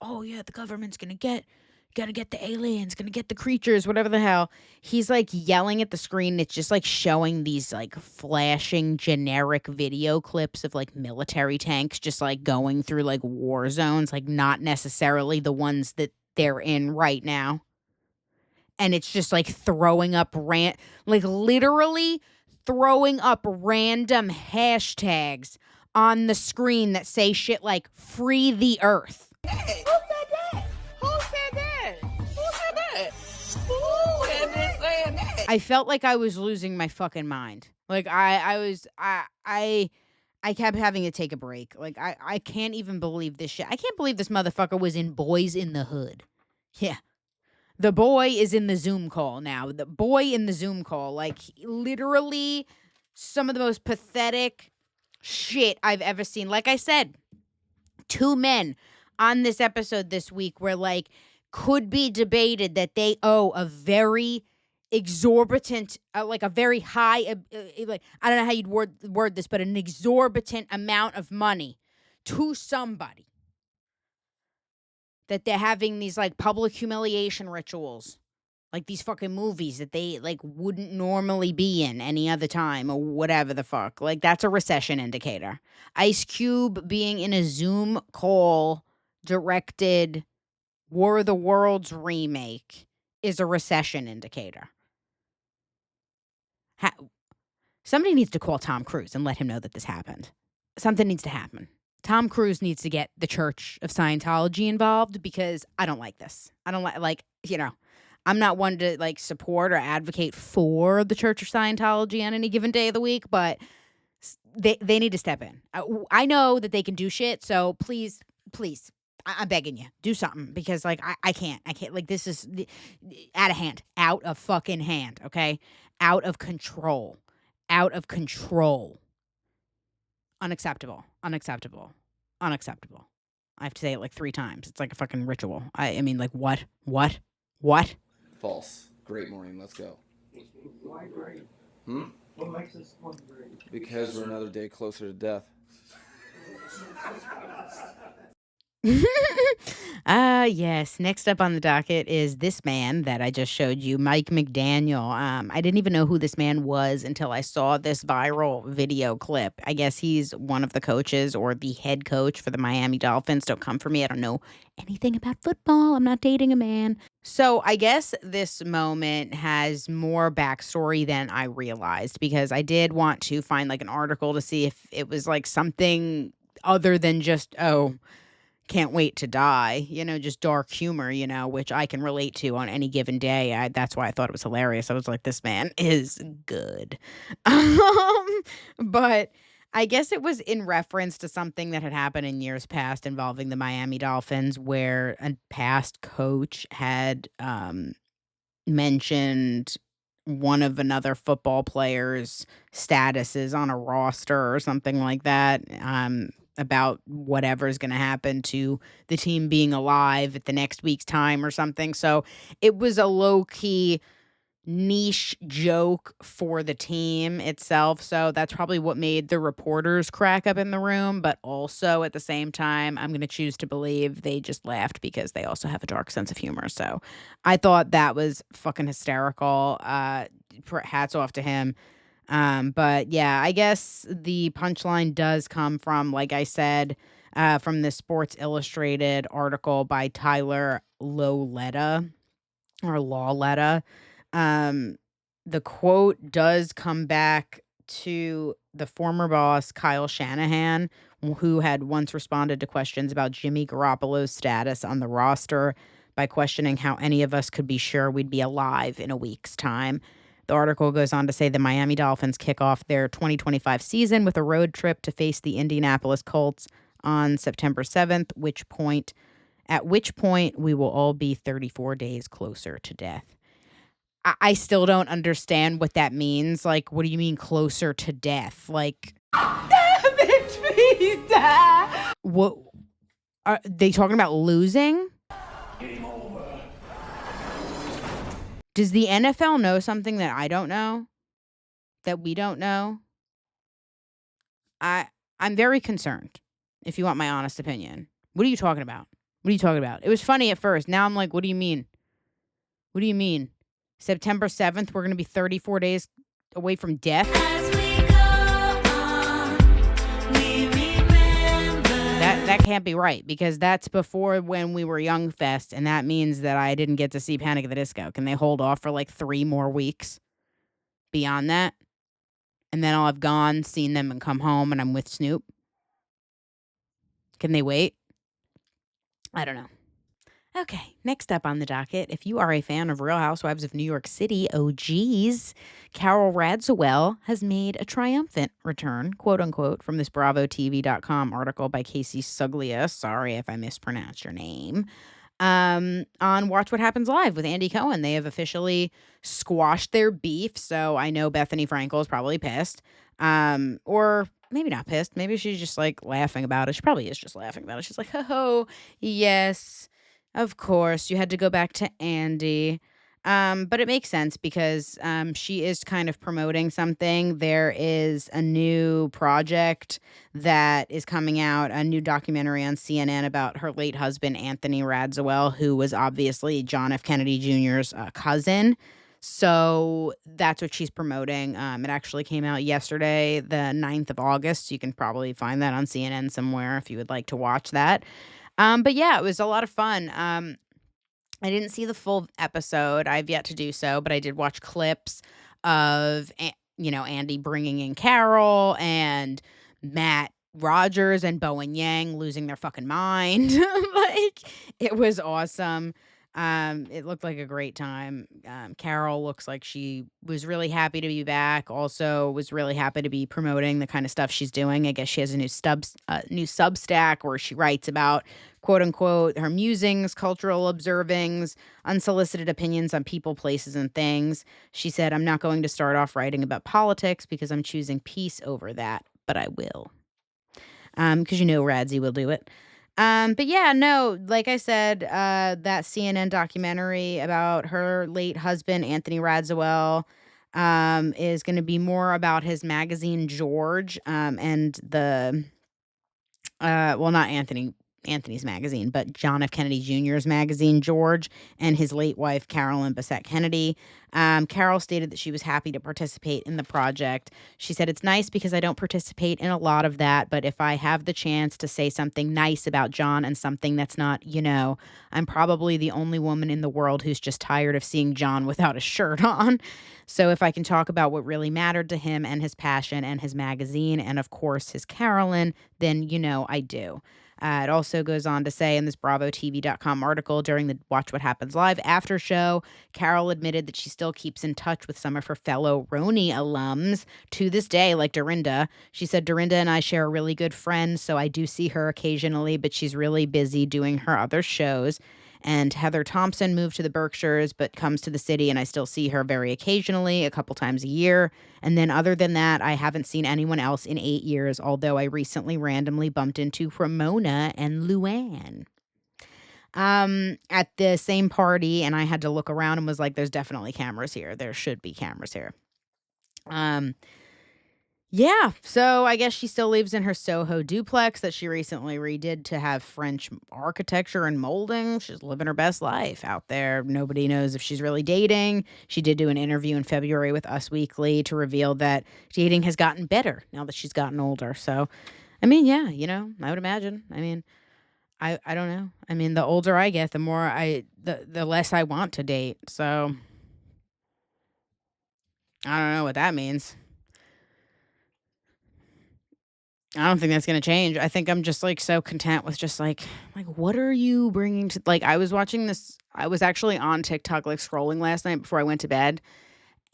oh yeah, the government's gonna get the aliens, gonna get the creatures, whatever the hell. He's like yelling at the screen. It's just like showing these like flashing generic video clips of like military tanks just like going through like war zones, like not necessarily the ones that they're in right now. And it's just like throwing up literally throwing up random hashtags on the screen that say shit like "Free the Earth." Who said that? Who said that? Who said that? Who is this saying that? I felt like I was losing my fucking mind. Like I kept having to take a break. Like I can't even believe this shit. I can't believe this motherfucker was in Boys in the Hood. Yeah. The boy is in the Zoom call now. The boy in the Zoom call. Like, literally some of the most pathetic shit I've ever seen. Like I said, 2 men on this episode this week were like, could be debated that they owe a very exorbitant, like a very high, like, I don't know how you'd word this, but an exorbitant amount of money to somebody. That they're having these, like, public humiliation rituals. Like these fucking movies that they, like, wouldn't normally be in any other time or whatever the fuck. Like, that's a recession indicator. Ice Cube being in a Zoom call directed War of the Worlds remake is a recession indicator. Somebody needs to call Tom Cruise and let him know that this happened. Something needs to happen. Tom Cruise needs to get the Church of Scientology involved because I don't like this. I don't like, you know, I'm not one to, like, support or advocate for the Church of Scientology on any given day of the week, but they need to step in. I know that they can do shit, so please, I'm begging you, do something because, like, I can't, like, this is out of hand, out of fucking hand, okay? Out of control. Unacceptable. I have to say it like 3 times. It's like a fucking ritual. I mean, like, what? False. Great morning. Let's go. Why great? What makes this one great? Because we're another day closer to death. Yes. Next up on the docket is this man that I just showed you, Mike McDaniel. I didn't even know who this man was until I saw this viral video clip. I guess he's one of the coaches or the head coach for the Miami Dolphins. Don't come for me. I don't know anything about football. I'm not dating a man. So I guess this moment has more backstory than I realized because I did want to find, like, an article to see if it was, like, something other than just, can't wait to die, you know, just dark humor, you know, which I can relate to on any given day. That's why I thought it was hilarious. I was like, this man is good. But I guess it was in reference to something that had happened in years past involving the Miami Dolphins, where a past coach had mentioned one of another football player's statuses on a roster or something like that. About whatever's going to happen to the team being alive at the next week's time or something. So it was a low-key niche joke for the team itself. So that's probably what made the reporters crack up in the room. But also at the same time, I'm going to choose to believe they just laughed because they also have a dark sense of humor. So I thought that was fucking hysterical. Hats off to him. But yeah, I guess the punchline does come from, like I said, from the Sports Illustrated article by Tyler Lawletta. The quote does come back to the former boss, Kyle Shanahan, who had once responded to questions about Jimmy Garoppolo's status on the roster by questioning how any of us could be sure we'd be alive in a week's time. The article goes on to say the Miami Dolphins kick off their 2025 season with a road trip to face the Indianapolis Colts on September 7th, at which point we will all be 34 days closer to death. I still don't understand what that means. Like, what do you mean closer to death? Like, bitch, please die. What are they talking about? Losing? Game over. Does the NFL know something that I don't know? That we don't know? I'm very concerned, if you want my honest opinion. What are you talking about? It was funny at first. Now I'm like, what do you mean? September 7th, we're going to be 34 days away from death? As we go on, we remember. That can't be right, because that's before when we were Young Fest, and that means that I didn't get to see Panic at the Disco. Can they hold off for like 3 more weeks beyond that? And then I'll have gone, seen them, and come home, and I'm with Snoop? Can they wait? I don't know. Okay, next up on the docket, if you are a fan of Real Housewives of New York City, oh geez, Carole RADZIWILL has made a triumphant return, quote unquote, from this BravoTV.com article by Casey Suglia. Sorry if I mispronounced your name. On Watch What Happens Live with Andy Cohen. They have officially squashed their beef, so I know Bethany Frankel is probably pissed. Or maybe not pissed. Maybe she's just like laughing about it. She probably is just laughing about it. She's like, oh, yes, of course. You had to go back to Andy. But it makes sense because she is kind of promoting something. There is a new project that is coming out, a new documentary on CNN about her late husband, Anthony RADZIWILL, who was obviously John F. Kennedy Jr.'s cousin. So that's what she's promoting. It actually came out yesterday, the 9th of August. You can probably find that on CNN somewhere if you would like to watch that. But yeah, it was a lot of fun. I didn't see the full episode. I've yet to do so, but I did watch clips of, Andy bringing in Carole and Matt Rogers and Bowen Yang losing their fucking mind. Like, it was awesome. It looked like a great time. Carole looks like she was really happy to be back. Also was really happy to be promoting the kind of stuff she's doing. I guess she has a new Substack where she writes about, quote unquote, her musings, cultural observings, unsolicited opinions on people, places, and things. She said, I'm not going to start off writing about politics because I'm choosing peace over that, but I will. Because Radzi will do it. But yeah, no, like I said, that CNN documentary about her late husband, Anthony RADZIWILL, is going to be more about his magazine, George, and the, not Anthony's magazine, but John F. Kennedy Jr.'s magazine, George, and his late wife, Carolyn Bessette Kennedy. Carole stated that she was happy to participate in the project. She said, it's nice because I don't participate in a lot of that, but if I have the chance to say something nice about John and something that's not, I'm probably the only woman in the world who's just tired of seeing John without a shirt on. So if I can talk about what really mattered to him and his passion and his magazine and, of course, his Carolyn, then, I do. It also goes on to say in this BravoTV.com article during the Watch What Happens Live after show, Carole admitted that she still keeps in touch with some of her fellow Roni alums to this day, like Dorinda. She said, Dorinda and I share a really good friend, so I do see her occasionally, but she's really busy doing her other shows. And Heather Thompson moved to the Berkshires, but comes to the city, and I still see her very occasionally, a couple times a year. And then other than that, I haven't seen anyone else in 8 years, although I recently randomly bumped into Ramona and Luann at the same party, and I had to look around and was like, there's definitely cameras here. There should be cameras here. Yeah, so I guess she still lives in her Soho duplex that she recently redid to have French architecture and molding. She's living her best life out there. Nobody knows if she's really dating. She did do an interview in February with Us Weekly to reveal that dating has gotten better now that she's gotten older. So, I mean, yeah, I would imagine. I mean, I don't know. I mean, the older I get, the less I want to date. So, I don't know what that means. I don't think that's going to change. I think I'm just like so content with just like what are you bringing to, like, I was watching this. I was actually on TikTok, like scrolling last night before I went to bed.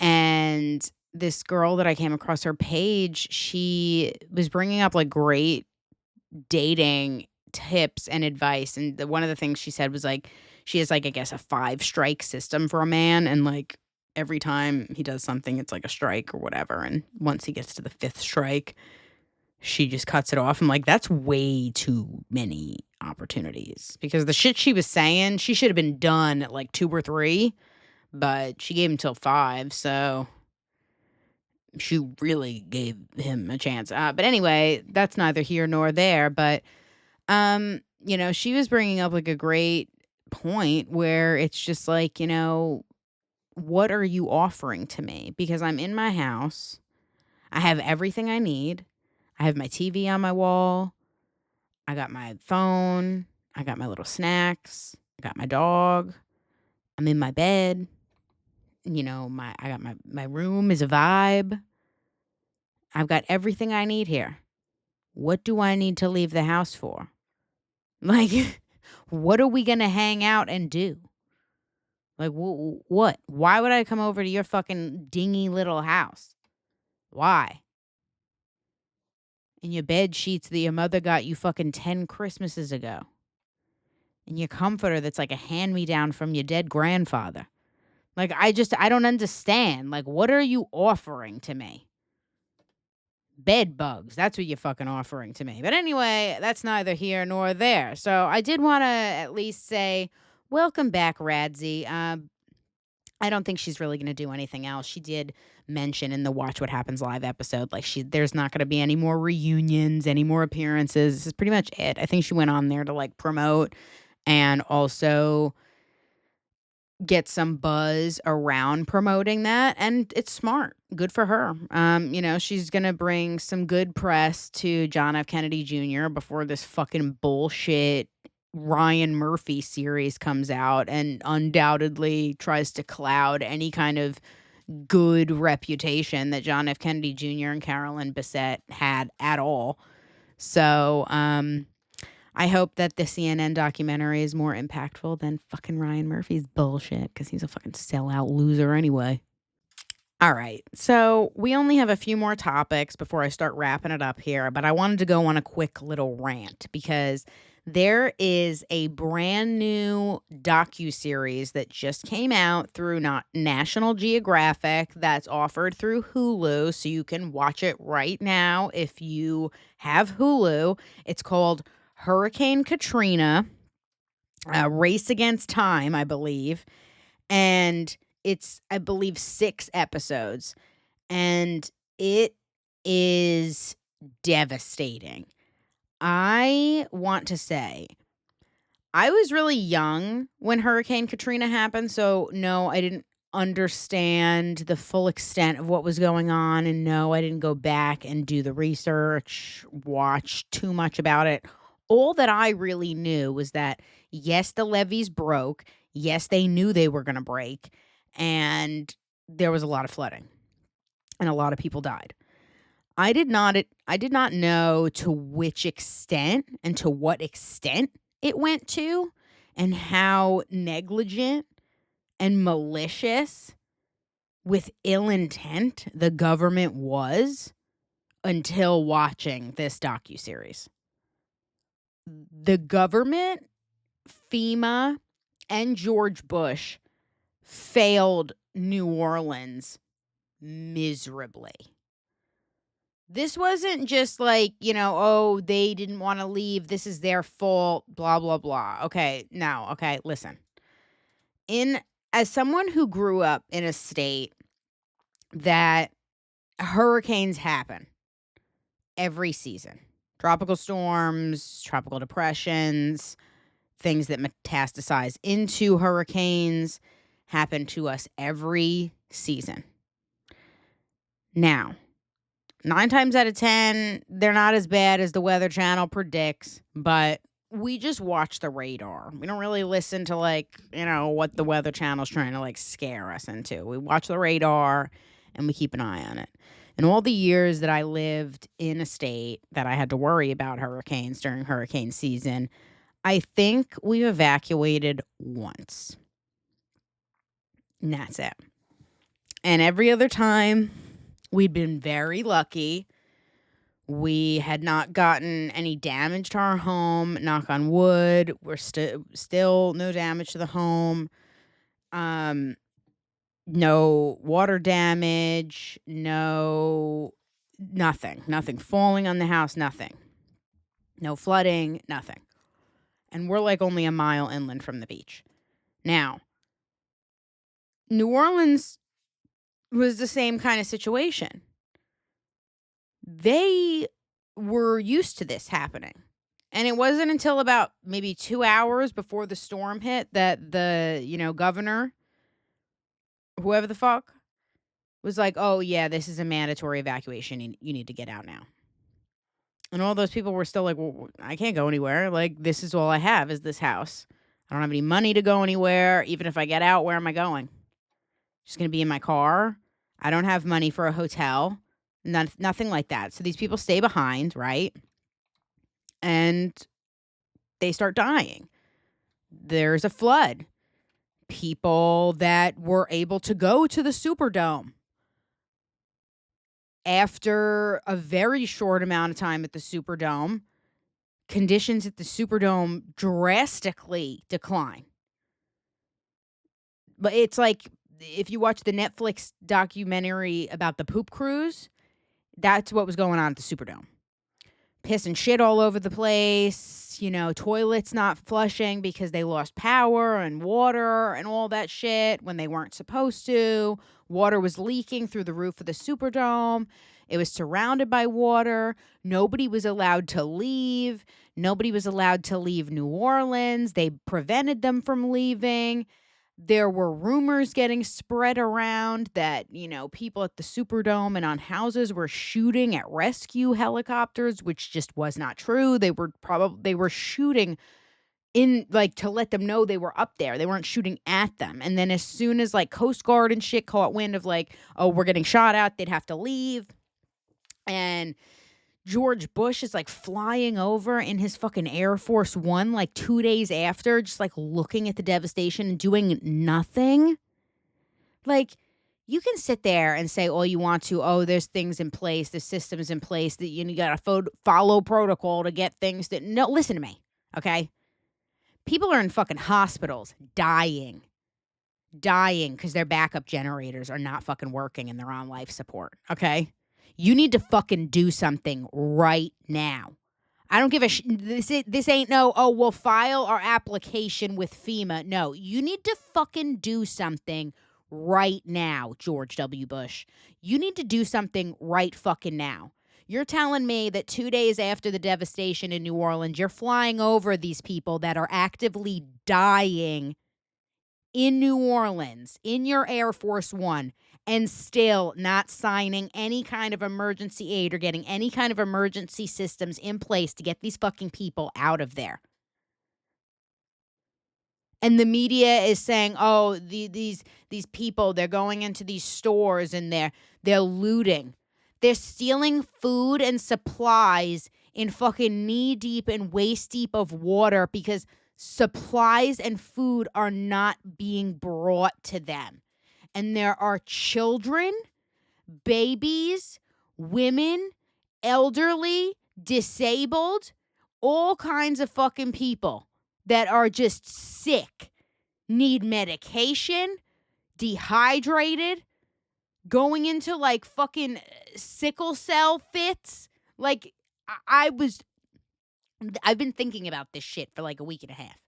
And this girl that I came across her page, she was bringing up like great dating tips and advice. And one of the things she said was like, she has like, I guess, a 5-strike system for a man. And like every time he does something, it's like a strike or whatever. And once he gets to the 5th strike, she just cuts it off. I'm like, that's way too many opportunities, because the shit she was saying, she should have been done at like 2 or 3, but she gave him till 5. So she really gave him a chance. But anyway, that's neither here nor there. But, she was bringing up like a great point where it's just like, what are you offering to me? Because I'm in my house. I have everything I need. I have my TV on my wall. I got my phone. I got my little snacks. I got my dog. I'm in my bed. My room is a vibe. I've got everything I need here. What do I need to leave the house for? Like, what are we going to hang out and do? Like, what? Why would I come over to your fucking dingy little house? Why? In your bed sheets that your mother got you fucking 10 Christmases ago. And your comforter that's like a hand-me-down from your dead grandfather. Like, I don't understand. Like, what are you offering to me? Bed bugs. That's what you're fucking offering to me. But anyway, that's neither here nor there. So I did want to at least say, welcome back, Radzi. I don't think she's really going to do anything else. She did mention in the Watch What Happens Live episode, like, there's not going to be any more reunions, any more appearances. This is pretty much it. I think she went on there to, like, promote and also get some buzz around promoting that, and it's smart. Good for her. She's gonna bring some good press to John F. Kennedy Jr. before this fucking bullshit Ryan Murphy series comes out and undoubtedly tries to cloud any kind of good reputation that John F. Kennedy Jr. and Carolyn Bessette had at all. So, I hope that the CNN documentary is more impactful than fucking Ryan Murphy's bullshit, because he's a fucking sellout loser anyway. All right, so we only have a few more topics before I start wrapping it up here, but I wanted to go on a quick little rant because there is a brand new docuseries that just came out through National Geographic that's offered through Hulu, so you can watch it right now if you have Hulu. It's called Hurricane Katrina, Race Against Time, I believe. And it's, I believe, 6 episodes. And it is devastating. I want to say, I was really young when Hurricane Katrina happened. So, no, I didn't understand the full extent of what was going on. And no, I didn't go back and do the research, watch too much about it. All that I really knew was that, yes, the levees broke. Yes, they knew they were going to break. And there was a lot of flooding. And a lot of people died. I did not know to which extent and to what extent it went to, and how negligent and malicious with ill intent the government was until watching this docuseries. The government, FEMA, and George Bush failed New Orleans miserably. This wasn't just like, oh, they didn't want to leave, this is their fault, blah, blah, blah. Okay, now, okay, listen. As someone who grew up in a state that hurricanes happen every season, tropical storms, tropical depressions, things that metastasize into hurricanes happen to us every season. Now, 9 times out of 10, they're not as bad as the Weather Channel predicts, but we just watch the radar. We don't really listen to, what the Weather Channel's trying to, scare us into. We watch the radar, and we keep an eye on it. In all the years that I lived in a state that I had to worry about hurricanes during hurricane season, I think we've evacuated once. And that's it. And every other time, we'd been very lucky. We had not gotten any damage to our home, knock on wood. We're still no damage to the home. No water damage, nothing falling on the house, nothing. No flooding, nothing. And we're only a mile inland from the beach. Now, New Orleans was the same kind of situation. They were used to this happening. And it wasn't until about maybe 2 hours before the storm hit that the, governor, whoever the fuck, was like, oh, yeah, this is a mandatory evacuation. You need to get out now. And all those people were still like, well, I can't go anywhere. This is all I have is this house. I don't have any money to go anywhere. Even if I get out, where am I going? Just going to be in my car. I don't have money for a hotel. Nothing like that. So these people stay behind, right? And they start dying. There's a flood. People that were able to go to the Superdome after a very short amount of time at the Superdome, conditions at the Superdome drastically decline. But it's like if you watch the Netflix documentary about the poop cruise, that's what was going on at the Superdome. Piss and shit all over the place, toilets not flushing because they lost power and water and all that shit when they weren't supposed to. Water was leaking through the roof of the Superdome. It was surrounded by water. Nobody was allowed to leave. Nobody was allowed to leave New Orleans. They prevented them from leaving. There were rumors getting spread around that, people at the Superdome and on houses were shooting at rescue helicopters, which just was not true. They were shooting in, to let them know they were up there. They weren't shooting at them. And then as soon as, Coast Guard and shit caught wind of, we're getting shot at, they'd have to leave. And George Bush is flying over in his fucking Air Force One 2 days after, just looking at the devastation and doing nothing. You can sit there and say all you want to, oh, there's things in place, there's systems in place that you got to follow protocol to get things that, no, listen to me, okay? People are in fucking hospitals dying because their backup generators are not fucking working and they're on life support, okay? You need to fucking do something right now. I don't give a this ain't we'll file our application with FEMA. No, you need to fucking do something right now, George W. Bush. You need to do something right fucking now. You're telling me that 2 days after the devastation in New Orleans, you're flying over these people that are actively dying in New Orleans, in your Air Force One, and still not signing any kind of emergency aid or getting any kind of emergency systems in place to get these fucking people out of there. And the media is saying, oh, these people, they're going into these stores and they're looting. They're stealing food and supplies in fucking knee-deep and waist-deep of water because supplies and food are not being brought to them. And there are children, babies, women, elderly, disabled, all kinds of fucking people that are just sick, need medication, dehydrated, going into fucking sickle cell fits. I've been thinking about this shit for a week and a half.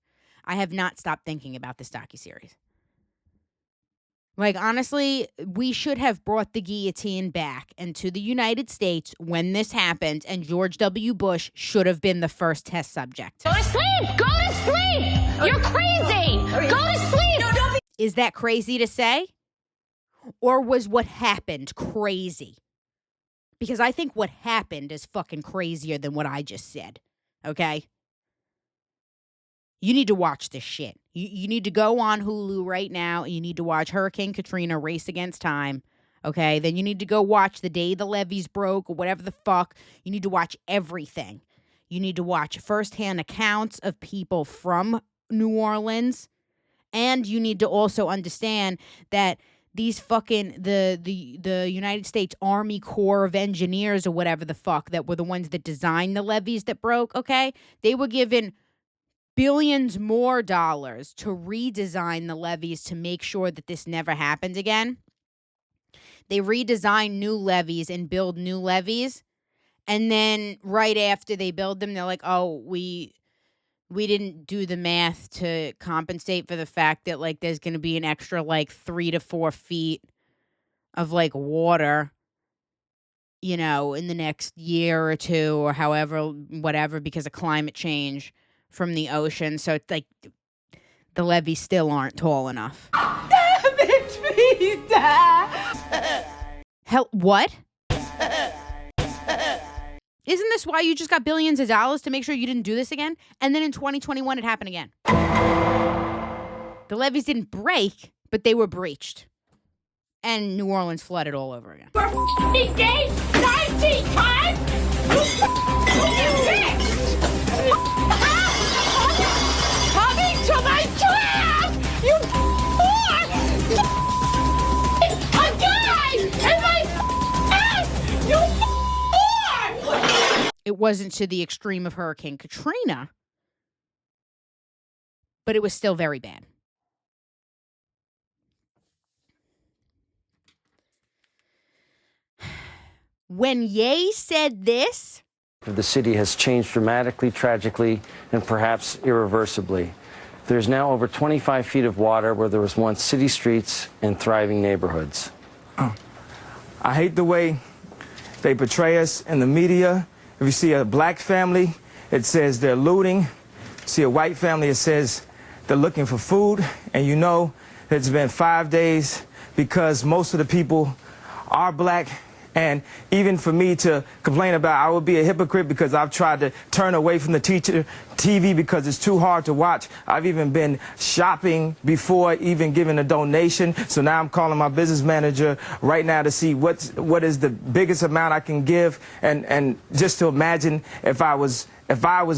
I have not stopped thinking about this docuseries. Honestly, we should have brought the guillotine back into the United States when this happened, and George W. Bush should have been the first test subject. Go to sleep! Go to sleep! You're crazy! Go to sleep! No, don't be. Is that crazy to say? Or was what happened crazy? Because I think what happened is fucking crazier than what I just said. Okay? You need to watch this shit. You need to go on Hulu right now. You need to watch Hurricane Katrina Race Against Time. Okay? Then you need to go watch The Day the Levees Broke or whatever the fuck. You need to watch everything. You need to watch firsthand accounts of people from New Orleans. And you need to also understand that these fucking, the United States Army Corps of Engineers or whatever the fuck that were the ones that designed the levees that broke, okay? They were given billions more dollars to redesign the levees to make sure that this never happened again. They redesigned new levees and build new levees. And then right after they build them, they're like, oh, we didn't do the math to compensate for the fact that there's going to be an extra 3 to 4 feet of water, in the next year or two or however, whatever, because of climate change from the ocean. So it's the levees still aren't tall enough. Hell, what? Isn't this why you just got billions of dollars to make sure you didn't do this again? And then in 2021, it happened again. The levees didn't break, but they were breached. And New Orleans flooded all over again. For 50 days, 19 times? Who you picked? It wasn't to the extreme of Hurricane Katrina, but it was still very bad. When Ye said this, The city has changed dramatically, tragically, and perhaps irreversibly. There's now over 25 feet of water where there was once city streets and thriving neighborhoods. I hate the way they portray us in the media. If you see a black family, it says they're looting. See a white family, it says they're looking for food. And you know it's been 5 days because most of the people are black. And even for me to complain about, I would be a hypocrite because I've tried to turn away from the TV because it's too hard to watch. I've even been shopping before even giving a donation. So now I'm calling my business manager right now to see what is the biggest amount I can give, and just to imagine if I was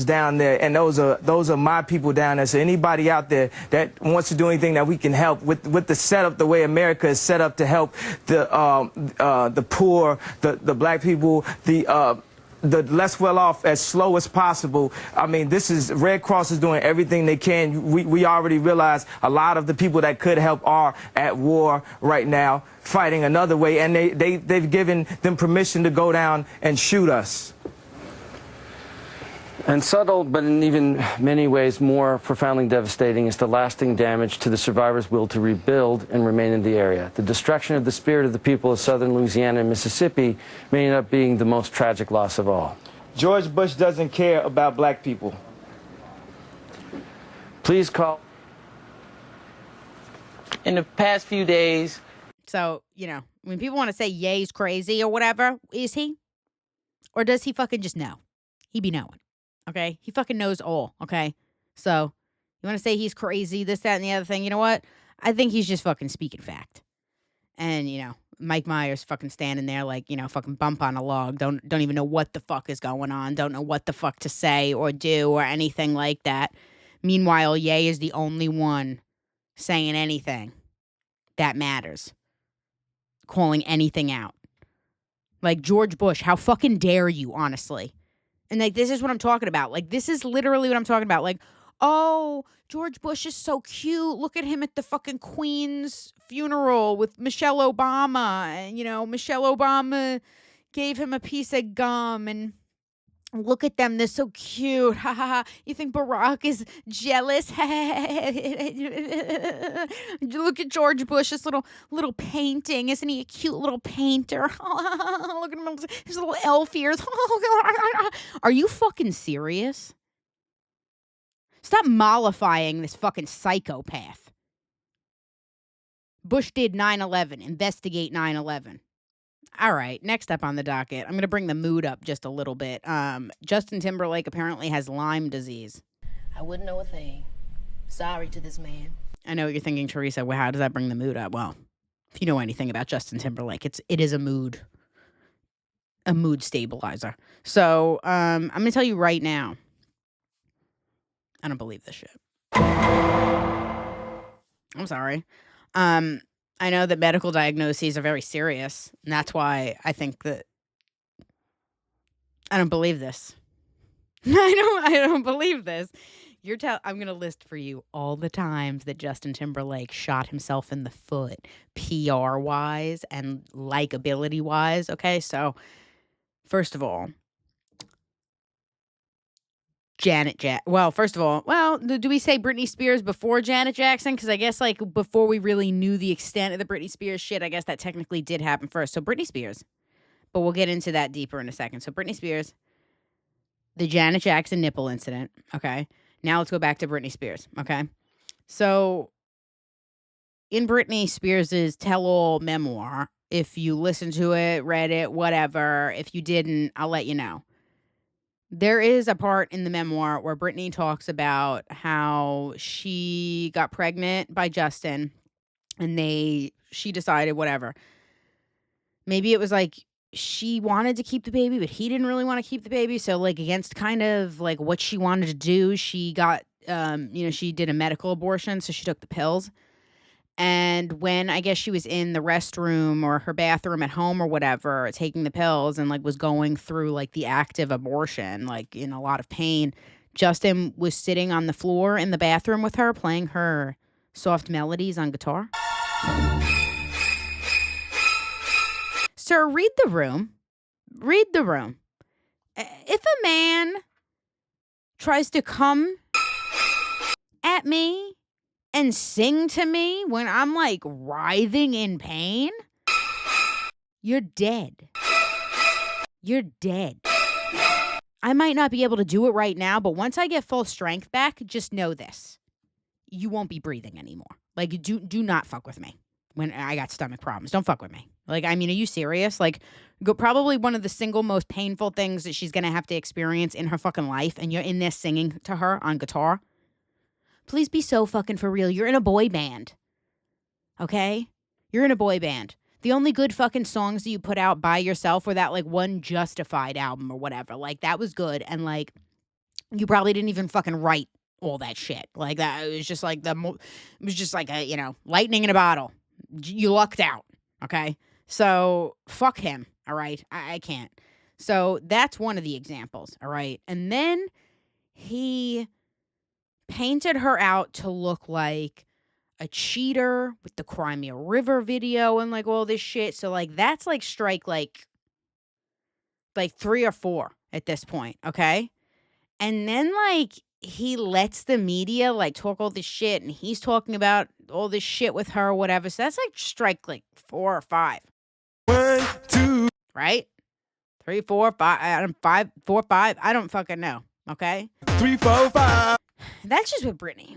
down there, and those are my people down there. So anybody out there that wants to do anything that we can help with the setup, the way America is set up to help the poor, the black people, the less well off as slow as possible. I mean, this is Red Cross is doing everything they can. We already realize a lot of the people that could help are at war right now, fighting another way, and they've given them permission to go down and shoot us. And subtle, but in even many ways more profoundly devastating, is the lasting damage to the survivors' will to rebuild and remain in the area. The destruction of the spirit of the people of southern Louisiana and Mississippi may end up being the most tragic loss of all. George Bush doesn't care about black people. Please call. In the past few days. So, when people want to say Ye's crazy or whatever, is he? Or does he fucking just know? He be knowing. Okay? He fucking knows all, okay? So, you want to say he's crazy, this, that, and the other thing. You know what? I think he's just fucking speaking fact. And, Mike Myers fucking standing there like, fucking bump on a log. Don't even know what the fuck is going on. Don't know what the fuck to say or do or anything like that. Meanwhile, Ye is the only one saying anything that matters. Calling anything out. Like, George Bush, how fucking dare you, honestly? And, this is what I'm talking about. This is literally what I'm talking about. Oh, George Bush is so cute. Look at him at the fucking Queen's funeral with Michelle Obama. And, Michelle Obama gave him a piece of gum. And look at them. They're so cute. Ha, ha, ha. You think Barack is jealous? Look at George Bush, this little painting. Isn't he a cute little painter? Look at him, his little elf ears. Are you fucking serious? Stop mollifying this fucking psychopath. Bush did 9/11. Investigate 9/11. All right, next up on the docket, I'm going to bring the mood up just a little bit. Justin Timberlake apparently has Lyme disease. I wouldn't know a thing. Sorry to this man. I know what you're thinking, Teresa. Well, how does that bring the mood up? Well, if you know anything about Justin Timberlake, it is a mood stabilizer. So I'm going to tell you right now, I don't believe this shit. I'm sorry. I know that medical diagnoses are very serious, and that's why I think that I don't believe this. I don't believe this. I'm going to list for you all the times that Justin Timberlake shot himself in the foot, PR-wise and likability-wise. Okay, so first of all, first of all, do we say Britney Spears before Janet Jackson? Because I guess, before we really knew the extent of the Britney Spears shit, I guess that technically did happen first. So Britney Spears. But we'll get into that deeper in a second. So Britney Spears, the Janet Jackson nipple incident, okay? Now let's go back to Britney Spears, okay? So in Britney Spears' tell-all memoir, if you listened to it, read it, whatever, if you didn't, I'll let you know. There is a part in the memoir where Britney talks about how she got pregnant by Justin and she decided whatever. Maybe it was she wanted to keep the baby, but he didn't really want to keep the baby. So against kind of what she wanted to do, she got, she did a medical abortion. So she took the pills. And when I guess she was in the restroom or her bathroom at home or whatever, taking the pills and like was going through like the active abortion, like in a lot of pain, Justin was sitting on the floor in the bathroom with her, playing her soft melodies on guitar. Sir, read the room. Read the room. If a man tries to come at me and sing to me when I'm like writhing in pain, you're dead. You're dead. I might not be able to do it right now, but once I get full strength back, just know this. You won't be breathing anymore. Like, do not fuck with me when I got stomach problems. Don't fuck with me. Like, I mean, are you serious? Like, probably one of the single most painful things that she's going to have to experience in her fucking life, and you're in there singing to her on guitar. Please be so fucking for real. You're in a boy band. Okay? You're in a boy band. The only good fucking songs that you put out by yourself were that, like, one Justified album or whatever. Like, that was good. And, like, you probably didn't even fucking write all that shit. Like, that, it was just like it was just like a, you know, lightning in a bottle. You lucked out. Okay? So, fuck him. All right? I can't. So, that's one of the examples. All right? And then he painted her out to look like a cheater with the Crimea River video and like all this shit. So like that's like strike like 3 or 4 at this point, okay? And then like he lets the media like talk all this shit and he's talking about all this shit with her or whatever. So that's like strike like 4 or 5. 1, 2, right? 3, 4, 5, 5, 4, 5. I don't fucking know, okay? 3, 4, 5. That's just with Britney.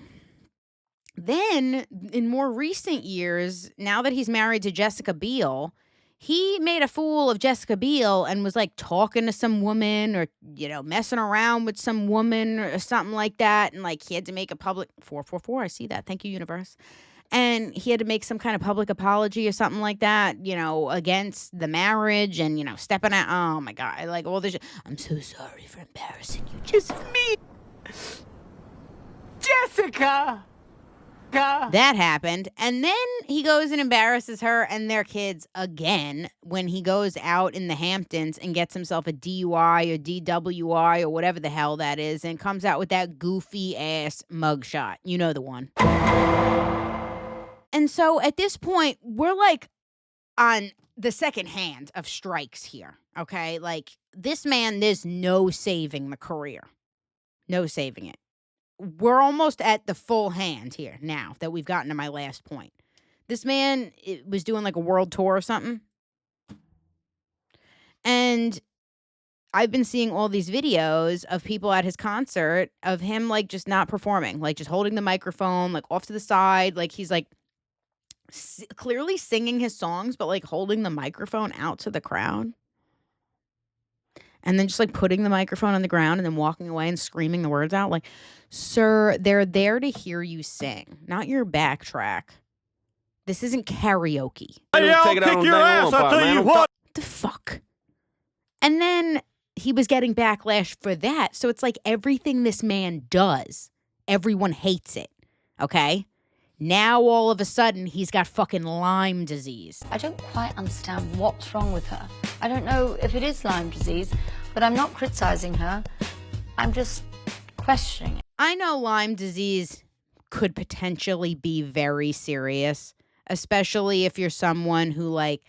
Then, in more recent years, now that he's married to Jessica Biel, he made a fool of Jessica Biel and was like talking to some woman or, you know, messing around with some woman or something like that. And like he had to make a public 444. I see that. Thank you, universe. And he had to make some kind of public apology or something like that, you know, against the marriage and, you know, stepping out. Oh my God. Like all this. I'm so sorry for embarrassing you. Just me. Jessica! That happened. And then he goes and embarrasses her and their kids again when he goes out in the Hamptons and gets himself a DUI or DWI or whatever the hell that is and comes out with that goofy ass mugshot. You know the one. And so at this point, we're like on the second hand of strikes here. Okay? Like this man, there's no saving the career. No saving it. We're almost at the full hand here now that we've gotten to my last point. This man was doing like a world tour or something. And I've been seeing all these videos of people at his concert of him like just not performing, like just holding the microphone, like off to the side. Like he's like clearly singing his songs, but like holding the microphone out to the crowd. And then just like putting the microphone on the ground and then walking away and screaming the words out. Like, sir, they're there to hear you sing, not your backtrack. This isn't karaoke. Hey, I'll kick your ass, I'll tell you what. The fuck? And then he was getting backlash for that. So it's like everything this man does, everyone hates it. Okay? Now all of a sudden he's got fucking Lyme disease. I don't quite understand what's wrong with her. I don't know if it is Lyme disease, but I'm not criticizing her. I'm just questioning it. I know Lyme disease could potentially be very serious, especially if you're someone who like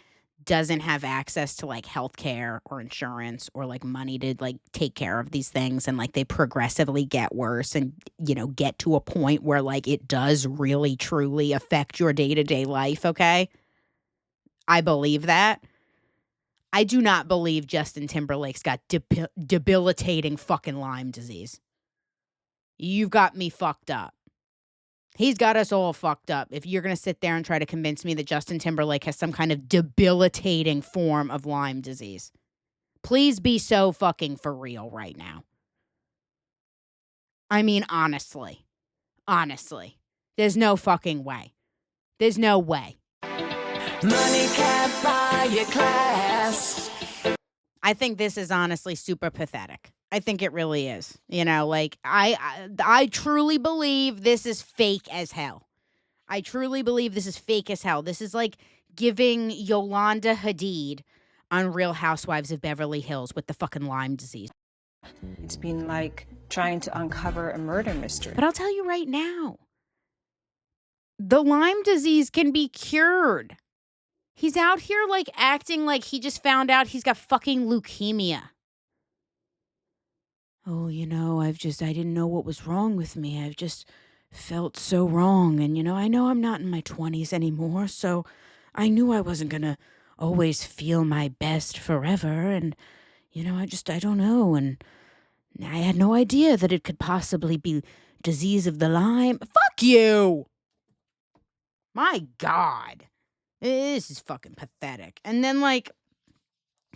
doesn't have access to like healthcare or insurance or like money to like take care of these things, and like they progressively get worse and, you know, get to a point where like it does really truly affect your day-to-day life. Okay. I believe that. I do not believe Justin Timberlake's got debilitating fucking Lyme disease. You've got me fucked up. He's got us all fucked up. If you're going to sit there and try to convince me that Justin Timberlake has some kind of debilitating form of Lyme disease, please be so fucking for real right now. I mean, honestly, there's no fucking way. There's no way. Money can't buy your class. I think this is honestly super pathetic. I think it really is. You know, like I truly believe this is fake as hell. I truly believe this is fake as hell. This is like giving Yolanda Hadid on Real Housewives of Beverly Hills with the fucking Lyme disease. It's been like trying to uncover a murder mystery. But I'll tell you right now, the Lyme disease can be cured. He's out here like acting like he just found out he's got fucking leukemia. Oh, I didn't know what was wrong with me. I've just felt so wrong. And, I know I'm not in my 20s anymore, so I knew I wasn't going to always feel my best forever. And, I don't know. And I had no idea that it could possibly be disease of the Lyme. Fuck you! My God. This is fucking pathetic. And then, like,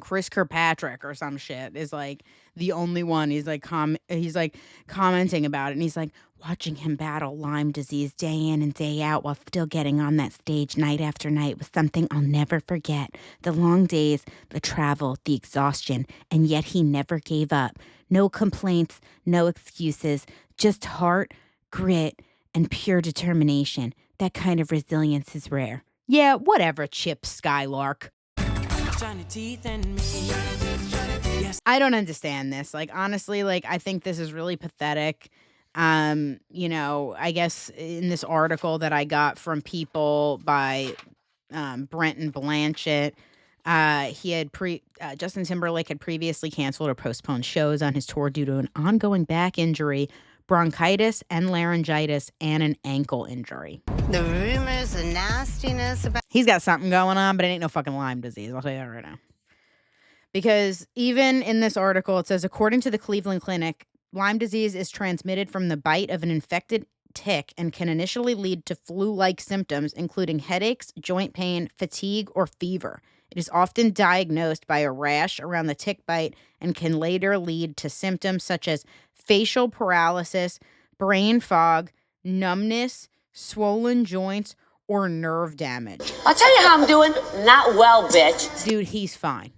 Chris Kirkpatrick or some shit is, like, the only one. He's, like, commenting about it. And he's, like, watching him battle Lyme disease day in and day out while still getting on that stage night after night was something I'll never forget. The long days, the travel, the exhaustion, and yet he never gave up. No complaints, no excuses, just heart, grit, and pure determination. That kind of resilience is rare. Yeah, whatever, Chip Skylark. I don't understand this. Like, honestly, like, I think this is really pathetic. I guess in this article that I got from People by Brenton Blanchett, Justin Timberlake had previously canceled or postponed shows on his tour due to an ongoing back injury, bronchitis and laryngitis, and an ankle injury. The rumors, the nastiness about... He's got something going on, but it ain't no fucking Lyme disease. I'll tell you that right now. Because even in this article, it says, according to the Cleveland Clinic, Lyme disease is transmitted from the bite of an infected tick and can initially lead to flu-like symptoms, including headaches, joint pain, fatigue, or fever. It is often diagnosed by a rash around the tick bite and can later lead to symptoms such as facial paralysis, brain fog, numbness, swollen joints, or nerve damage. I'll tell you how I'm doing. Not well, bitch. Dude, he's fine.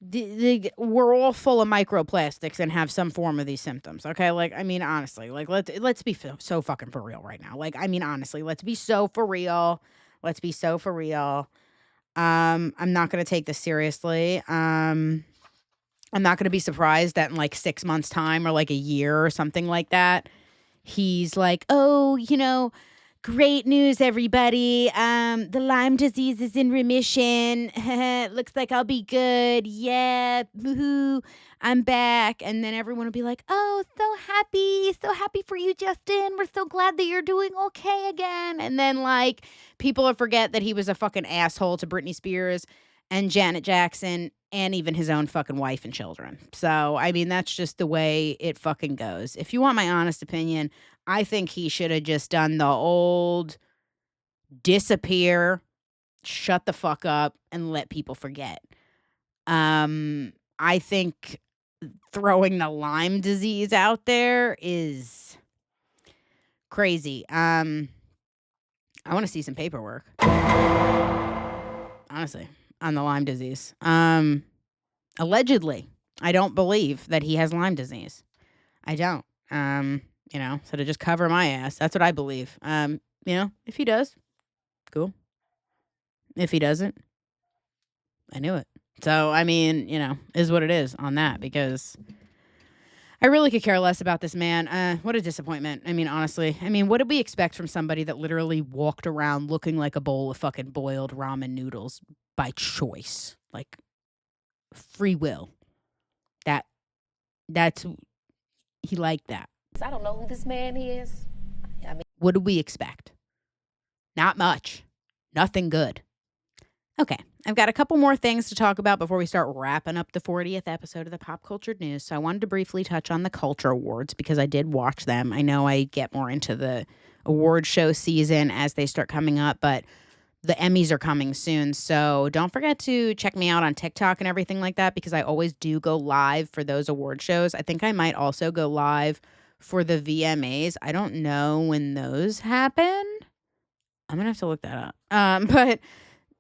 We're all full of microplastics and have some form of these symptoms, okay? Like, I mean, honestly, like, let's be so fucking for real right now. Like, I mean, honestly, let's be so for real. Let's be so for real. I'm not going to take this seriously. I'm not going to be surprised that in, like, 6 months' time or, like, a year or something like that, he's like, oh, great news, everybody. The Lyme disease is in remission. Looks like I'll be good. Yeah, woohoo, I'm back. And then everyone will be like, oh, so happy for you, Justin. We're so glad that you're doing okay again. And then, like, people will forget that he was a fucking asshole to Britney Spears and Janet Jackson and even his own fucking wife and children. So, I mean, that's just the way it fucking goes. If you want my honest opinion, I think he should have just done the old disappear, shut the fuck up, and let people forget. I think throwing the Lyme disease out there is crazy. I want to see some paperwork. Honestly, on the Lyme disease. Allegedly, I don't believe that he has Lyme disease. I don't. So to just cover my ass, that's what I believe. If he does, cool. If he doesn't, I knew it. So, I mean, is what it is on that, because I really could care less about this man. What a disappointment. I mean, honestly, what did we expect from somebody that literally walked around looking like a bowl of fucking boiled ramen noodles by choice? Like, free will. That's, he liked that. I don't know who this man is. What do we expect? Not much. Nothing good. Okay, I've got a couple more things to talk about before we start wrapping up the 40th episode of the Pop Culture News. So I wanted to briefly touch on the Culture Awards because I did watch them. I know I get more into the award show season as they start coming up, but the Emmys are coming soon. So don't forget to check me out on TikTok and everything like that, because I always do go live for those award shows. I think I might also go live for the VMAs. I don't know when those happen. I'm going to have to look that up. But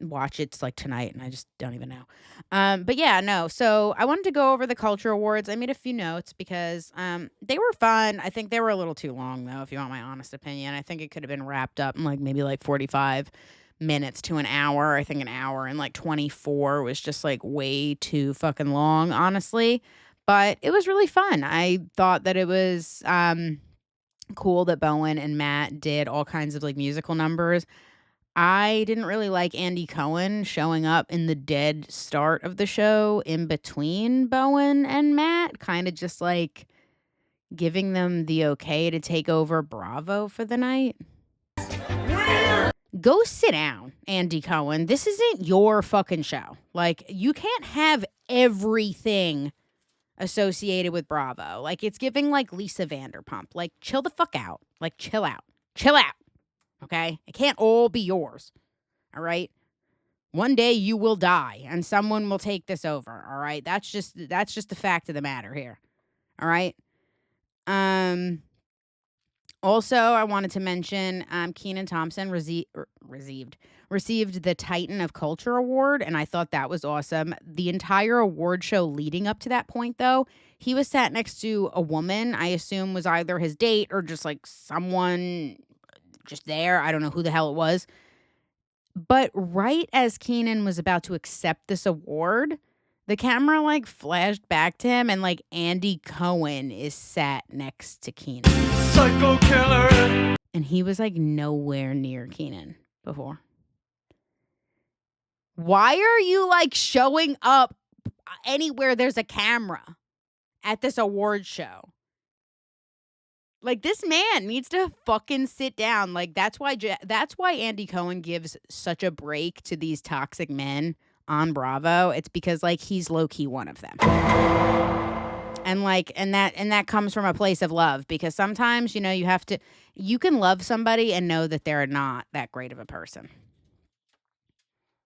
watch it like tonight, and I just don't even know. But yeah, no. So I wanted to go over the culture awards. I made a few notes because they were fun. I think they were a little too long, though, if you want my honest opinion. I think it could have been wrapped up in like maybe like 45 minutes to an hour. I think an hour and like 24 was just like way too fucking long, honestly. But it was really fun. I thought that it was cool that Bowen and Matt did all kinds of like musical numbers. I didn't really like Andy Cohen showing up in the dead start of the show in between Bowen and Matt, kind of just like giving them the okay to take over Bravo for the night. Go sit down, Andy Cohen. This isn't your fucking show. Like, you can't have everything associated with Bravo. Like, it's giving like Lisa Vanderpump. Like, chill the fuck out. Like, chill out. Chill out. Okay? It can't all be yours. All right? One day you will die and someone will take this over. All right? That's just the fact of the matter here. All right? Also, I wanted to mention Kenan Thompson received the Titan of Culture Award, and I thought that was awesome. The entire award show leading up to that point, though, he was sat next to a woman I assume was either his date or just like someone just there. I don't know who the hell it was. But right as Kenan was about to accept this award, the camera like flashed back to him and like Andy Cohen is sat next to Kenan. Psycho killer. And he was like nowhere near Kenan before. Why are you like showing up anywhere there's a camera at this award show? Like, this man needs to fucking sit down. Like, that's why Andy Cohen gives such a break to these toxic men on Bravo. It's because like he's low-key one of them. And like and that comes from a place of love, because sometimes, you know, you can love somebody and know that they're not that great of a person.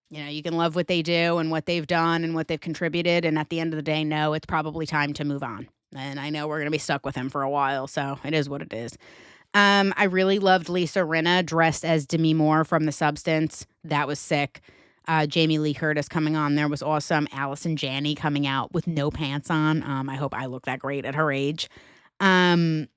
You know, you can love what they do and what they've done and what they've contributed, and at the end of the day, no, it's probably time to move on. And I know we're going to be stuck with him for a while, so it is what it is. I really loved Lisa Rinna dressed as Demi Moore from The Substance. That was sick. Jamie Lee Curtis coming on there was awesome. Allison Janney coming out with no pants on. I hope I look that great at her age. I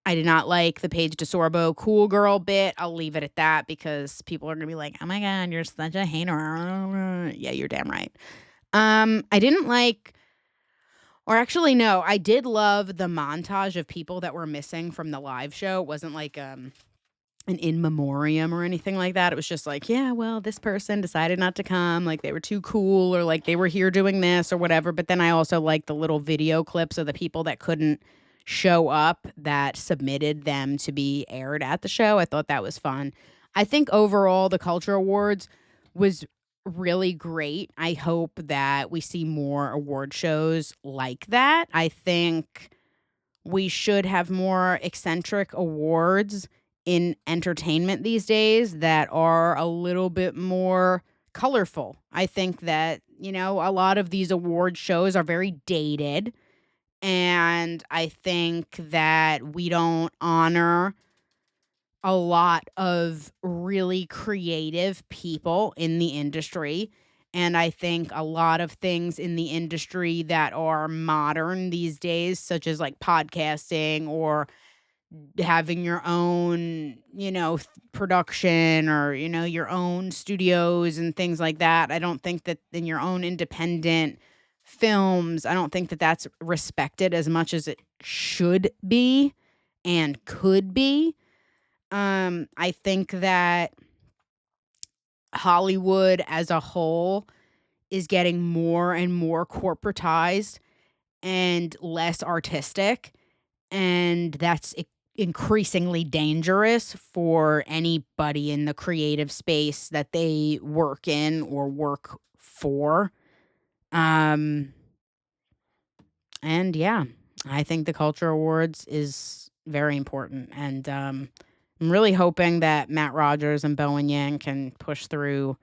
did not like the Paige DeSorbo cool girl bit. I'll leave it at that because people are going to be like, oh my God, you're such a hater. Yeah, you're damn right. I didn't like... Or actually, no, I did love the montage of people that were missing from the live show. It wasn't like an in memoriam or anything like that. It was just like, yeah, well, this person decided not to come. Like, they were too cool, or like they were here doing this or whatever. But then I also like the little video clips of the people that couldn't show up that submitted them to be aired at the show. I thought that was fun. I think overall the Culture Awards was really great. I hope that we see more award shows like that. I think we should have more eccentric awards in entertainment these days that are a little bit more colorful. I think that, you know, a lot of these award shows are very dated, and I think that we don't honor a lot of really creative people in the industry. And I think a lot of things in the industry that are modern these days, such as like podcasting or having your own, you know, production, or, you know, your own studios and things like that. I don't think that in your own independent films, I don't think that that's respected as much as it should be and could be. I think that Hollywood as a whole is getting more and more corporatized and less artistic, and that's increasingly dangerous for anybody in the creative space that they work in or work for. And yeah, I think the Culture Awards is very important, and I'm really hoping that Matt Rogers and Bowen Yang can push through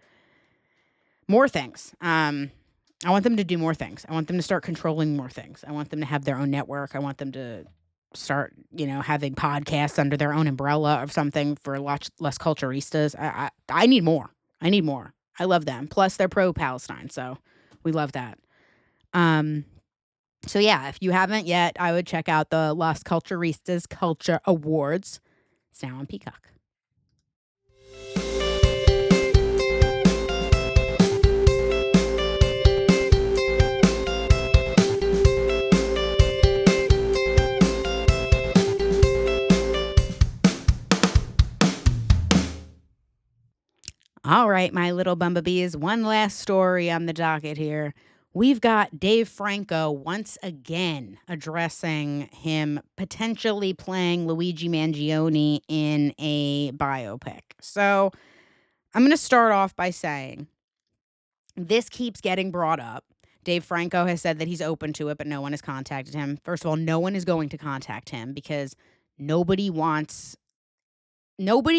more things. I want them to do more things. I want them to start controlling more things. I want them to have their own network. I want them to start, you know, having podcasts under their own umbrella of something for less culturistas. I need more. I need more. I love them. Plus, they're pro-Palestine, so we love that. So, yeah, if you haven't yet, I would check out the Las Culturistas Culture Awards. It's now on Peacock. All right, my little Bumbabees, one last story on the docket here. We've got Dave Franco once again addressing him potentially playing Luigi Mangione in a biopic. So I'm going to start off by saying this keeps getting brought up. Dave Franco has said that he's open to it, but no one has contacted him. First of all, no one is going to contact him because nobody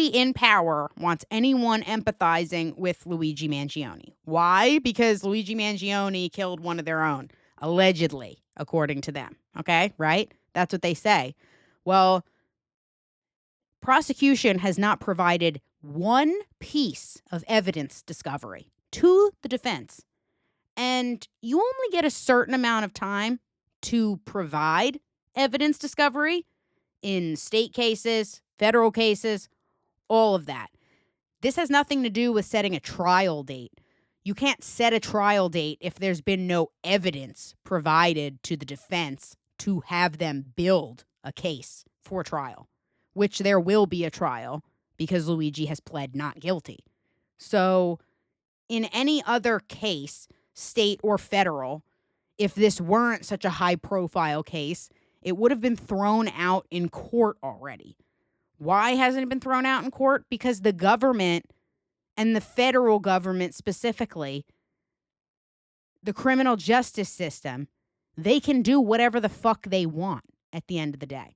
in power wants anyone empathizing with Luigi Mangione. Why? Because Luigi Mangione killed one of their own, allegedly, according to them. Okay, right? That's what they say. Well, prosecution has not provided one piece of evidence discovery to the defense. And you only get a certain amount of time to provide evidence discovery in state cases, federal cases, all of that. This has nothing to do with setting a trial date. You can't set a trial date if there's been no evidence provided to the defense to have them build a case for trial, which there will be a trial because Luigi has pled not guilty. So in any other case, state or federal, if this weren't such a high-profile case, it would have been thrown out in court already. Why hasn't it been thrown out in court? Because the government, and the federal government specifically, the criminal justice system, they can do whatever the fuck they want at the end of the day.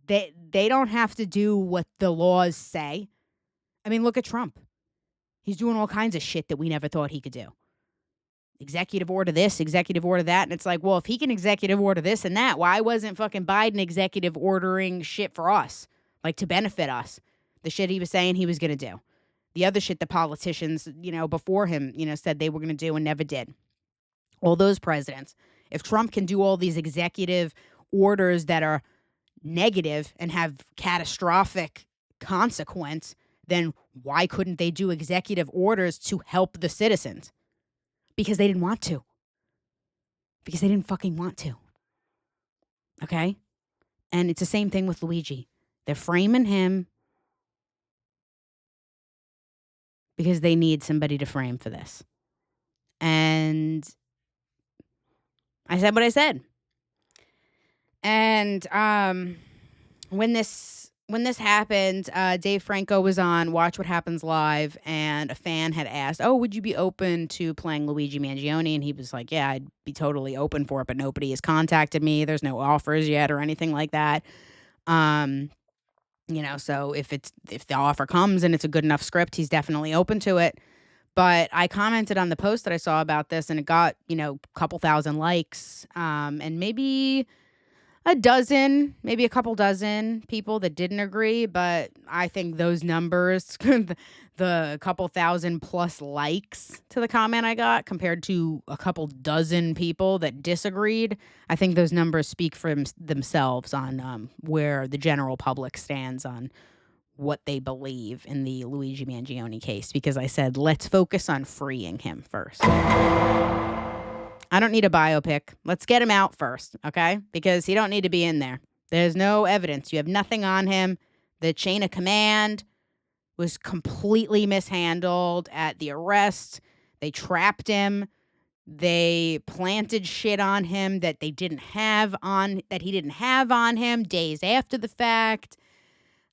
They don't have to do what the laws say. I mean, look at Trump. He's doing all kinds of shit that we never thought he could do. Executive order this, executive order that. And it's like, well, if he can executive order this and that, why wasn't fucking Biden executive ordering shit for us? Like, to benefit us. The shit he was saying he was going to do. The other shit the politicians, before him, said they were going to do and never did. All those presidents. If Trump can do all these executive orders that are negative and have catastrophic consequence, then why couldn't they do executive orders to help the citizens? Because they didn't want to. Because they didn't fucking want to. Okay? And it's the same thing with Luigi. They're framing him because they need somebody to frame for this. And I said what I said. And when this happened, Dave Franco was on Watch What Happens Live, and a fan had asked, "Oh, would you be open to playing Luigi Mangione?" And he was like, "Yeah, I'd be totally open for it, but nobody has contacted me. There's no offers yet or anything like that." So if the offer comes and it's a good enough script, he's definitely open to it. But I commented on the post that I saw about this, and it got, a couple thousand likes, and maybe a couple dozen people that didn't agree. But I think those numbers, the couple thousand plus likes to the comment I got compared to a couple dozen people that disagreed, I think those numbers speak for themselves on where the general public stands on what they believe in the Luigi Mangione case. Because I said, let's focus on freeing him first. I don't need a biopic. Let's get him out first, okay? Because he don't need to be in there. There's no evidence. You have nothing on him. The chain of command was completely mishandled at the arrest. They trapped him. They planted shit on him that he didn't have on him days after the fact.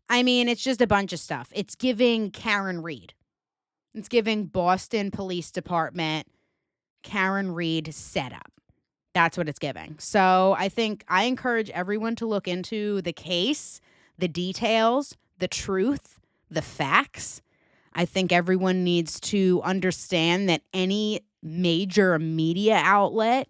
I mean, it's just a bunch of stuff. It's giving Karen Reed. It's giving Boston Police Department Karen Reed setup. That's what it's giving. So I encourage everyone to look into the case, the details, the truth, the facts. I think everyone needs to understand that any major media outlet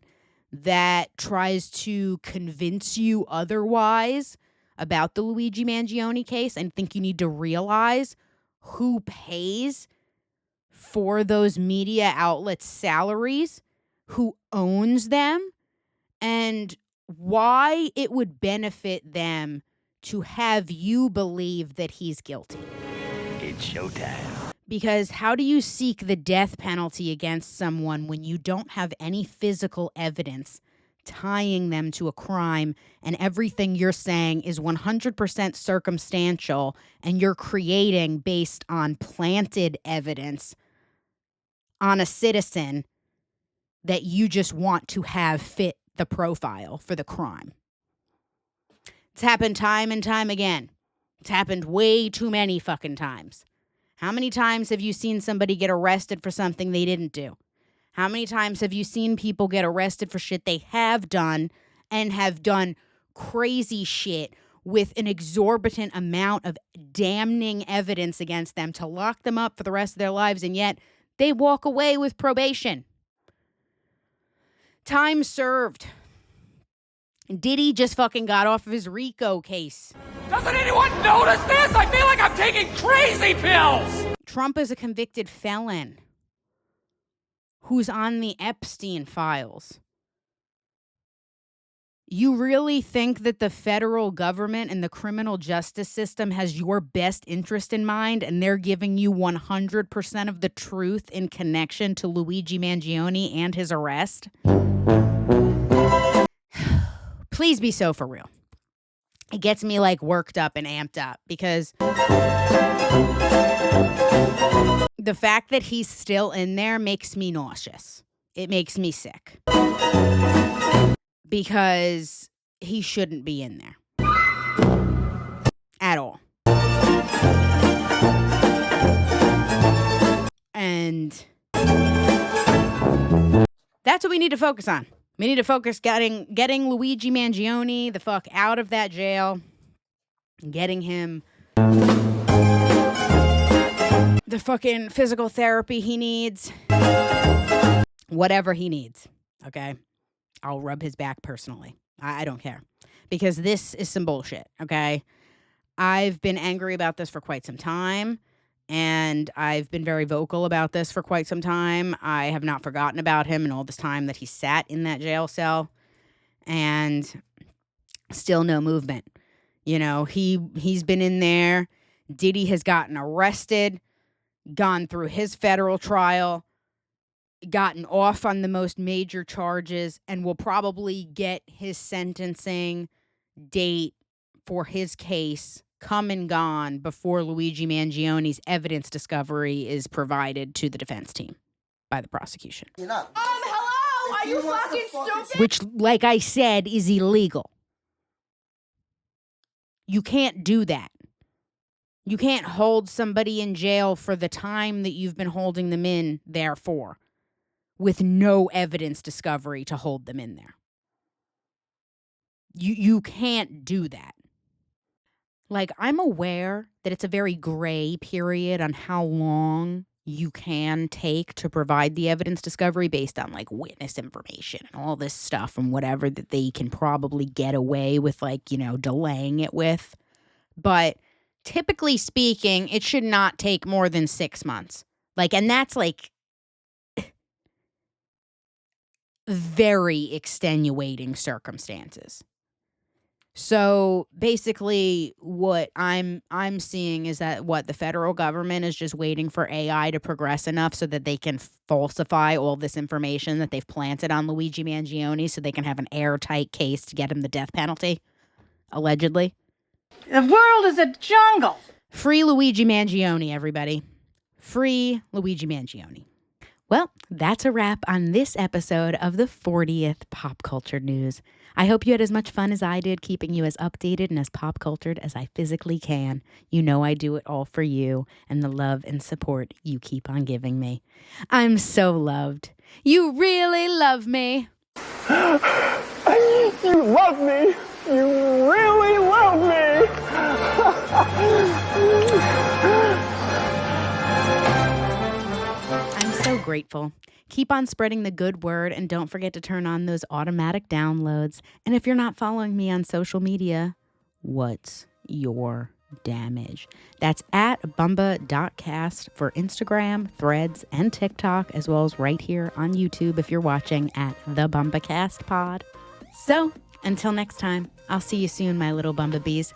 that tries to convince you otherwise about the Luigi Mangione case, I think you need to realize who pays for those media outlets' salaries, who owns them, and why it would benefit them to have you believe that he's guilty. It's showtime. Because how do you seek the death penalty against someone when you don't have any physical evidence tying them to a crime, and everything you're saying is 100% circumstantial, and you're creating based on planted evidence on a citizen that you just want to have fit the profile for the crime? It's happened time and time again. It's happened way too many fucking times. How many times have you seen somebody get arrested for something they didn't do? How many times have you seen people get arrested for shit they have done and have done crazy shit with an exorbitant amount of damning evidence against them to lock them up for the rest of their lives, and yet they walk away with probation? Time served. Diddy just fucking got off of his RICO case. Doesn't anyone notice this? I feel like I'm taking crazy pills. Trump is a convicted felon who's on the Epstein files. You really think that the federal government and the criminal justice system has your best interest in mind, and they're giving you 100% of the truth in connection to Luigi Mangione and his arrest? Please be so for real. It gets me like worked up and amped up because the fact that he's still in there makes me nauseous. It makes me sick. Because he shouldn't be in there. At all. And that's what we need to focus on. We need to focus getting Luigi Mangione the fuck out of that jail. Getting him the fucking physical therapy he needs. Whatever he needs. Okay? I'll rub his back personally. I don't care. Because this is some bullshit, okay? I've been angry about this for quite some time. And I've been very vocal about this for quite some time. I have not forgotten about him and all this time that he sat in that jail cell. And still no movement. You know, he's been in there. Diddy has gotten arrested, gone through his federal trial, gotten off on the most major charges, and will probably get his sentencing date for his case come and gone before Luigi Mangione's evidence discovery is provided to the defense team by the prosecution. Hello? Are you fucking stupid? Which, like I said, is illegal. You can't do that. You can't hold somebody in jail for the time that you've been holding them in there for, with no evidence discovery to hold them in there. You can't do that. Like, I'm aware that it's a very gray period on how long you can take to provide the evidence discovery based on, like, witness information and all this stuff and whatever that they can probably get away with, like, you know, delaying it with. But typically speaking, it should not take more than 6 months. Like, and that's, like, very extenuating circumstances. So basically what I'm seeing is that the federal government is just waiting for AI to progress enough so that they can falsify all this information that they've planted on Luigi Mangione so they can have an airtight case to get him the death penalty, allegedly. The world is a jungle. Free Luigi Mangione, everybody. Free Luigi Mangione. Well, that's a wrap on this episode of the 40th Pop Culture News. I hope you had as much fun as I did, keeping you as updated and as pop cultured as I physically can. You know I do it all for you and the love and support you keep on giving me. I'm so loved. You really love me. You love me. You really love me. I'm so grateful. Keep on spreading the good word and don't forget to turn on those automatic downloads. And if you're not following me on social media, what's your damage. That's at Bumba.cast for Instagram, Threads, and TikTok, as well as right here on YouTube if you're watching at the Bumba.cast pod. So, until next time, I'll see you soon, my little Bumbabees.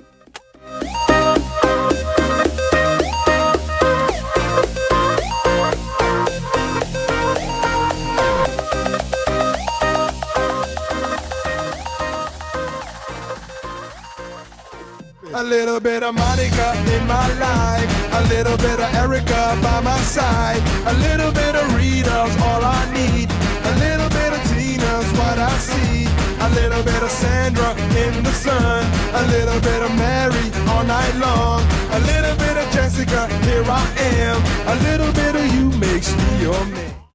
A little bit of Monica in my life, a little bit of Erica by my side, a little bit of Rita's all I need, a little bit of Tina's what I see, a little bit of Sandra in the sun, a little bit of Mary all night long, a little bit of Jessica, here I am, a little bit of you makes me your man.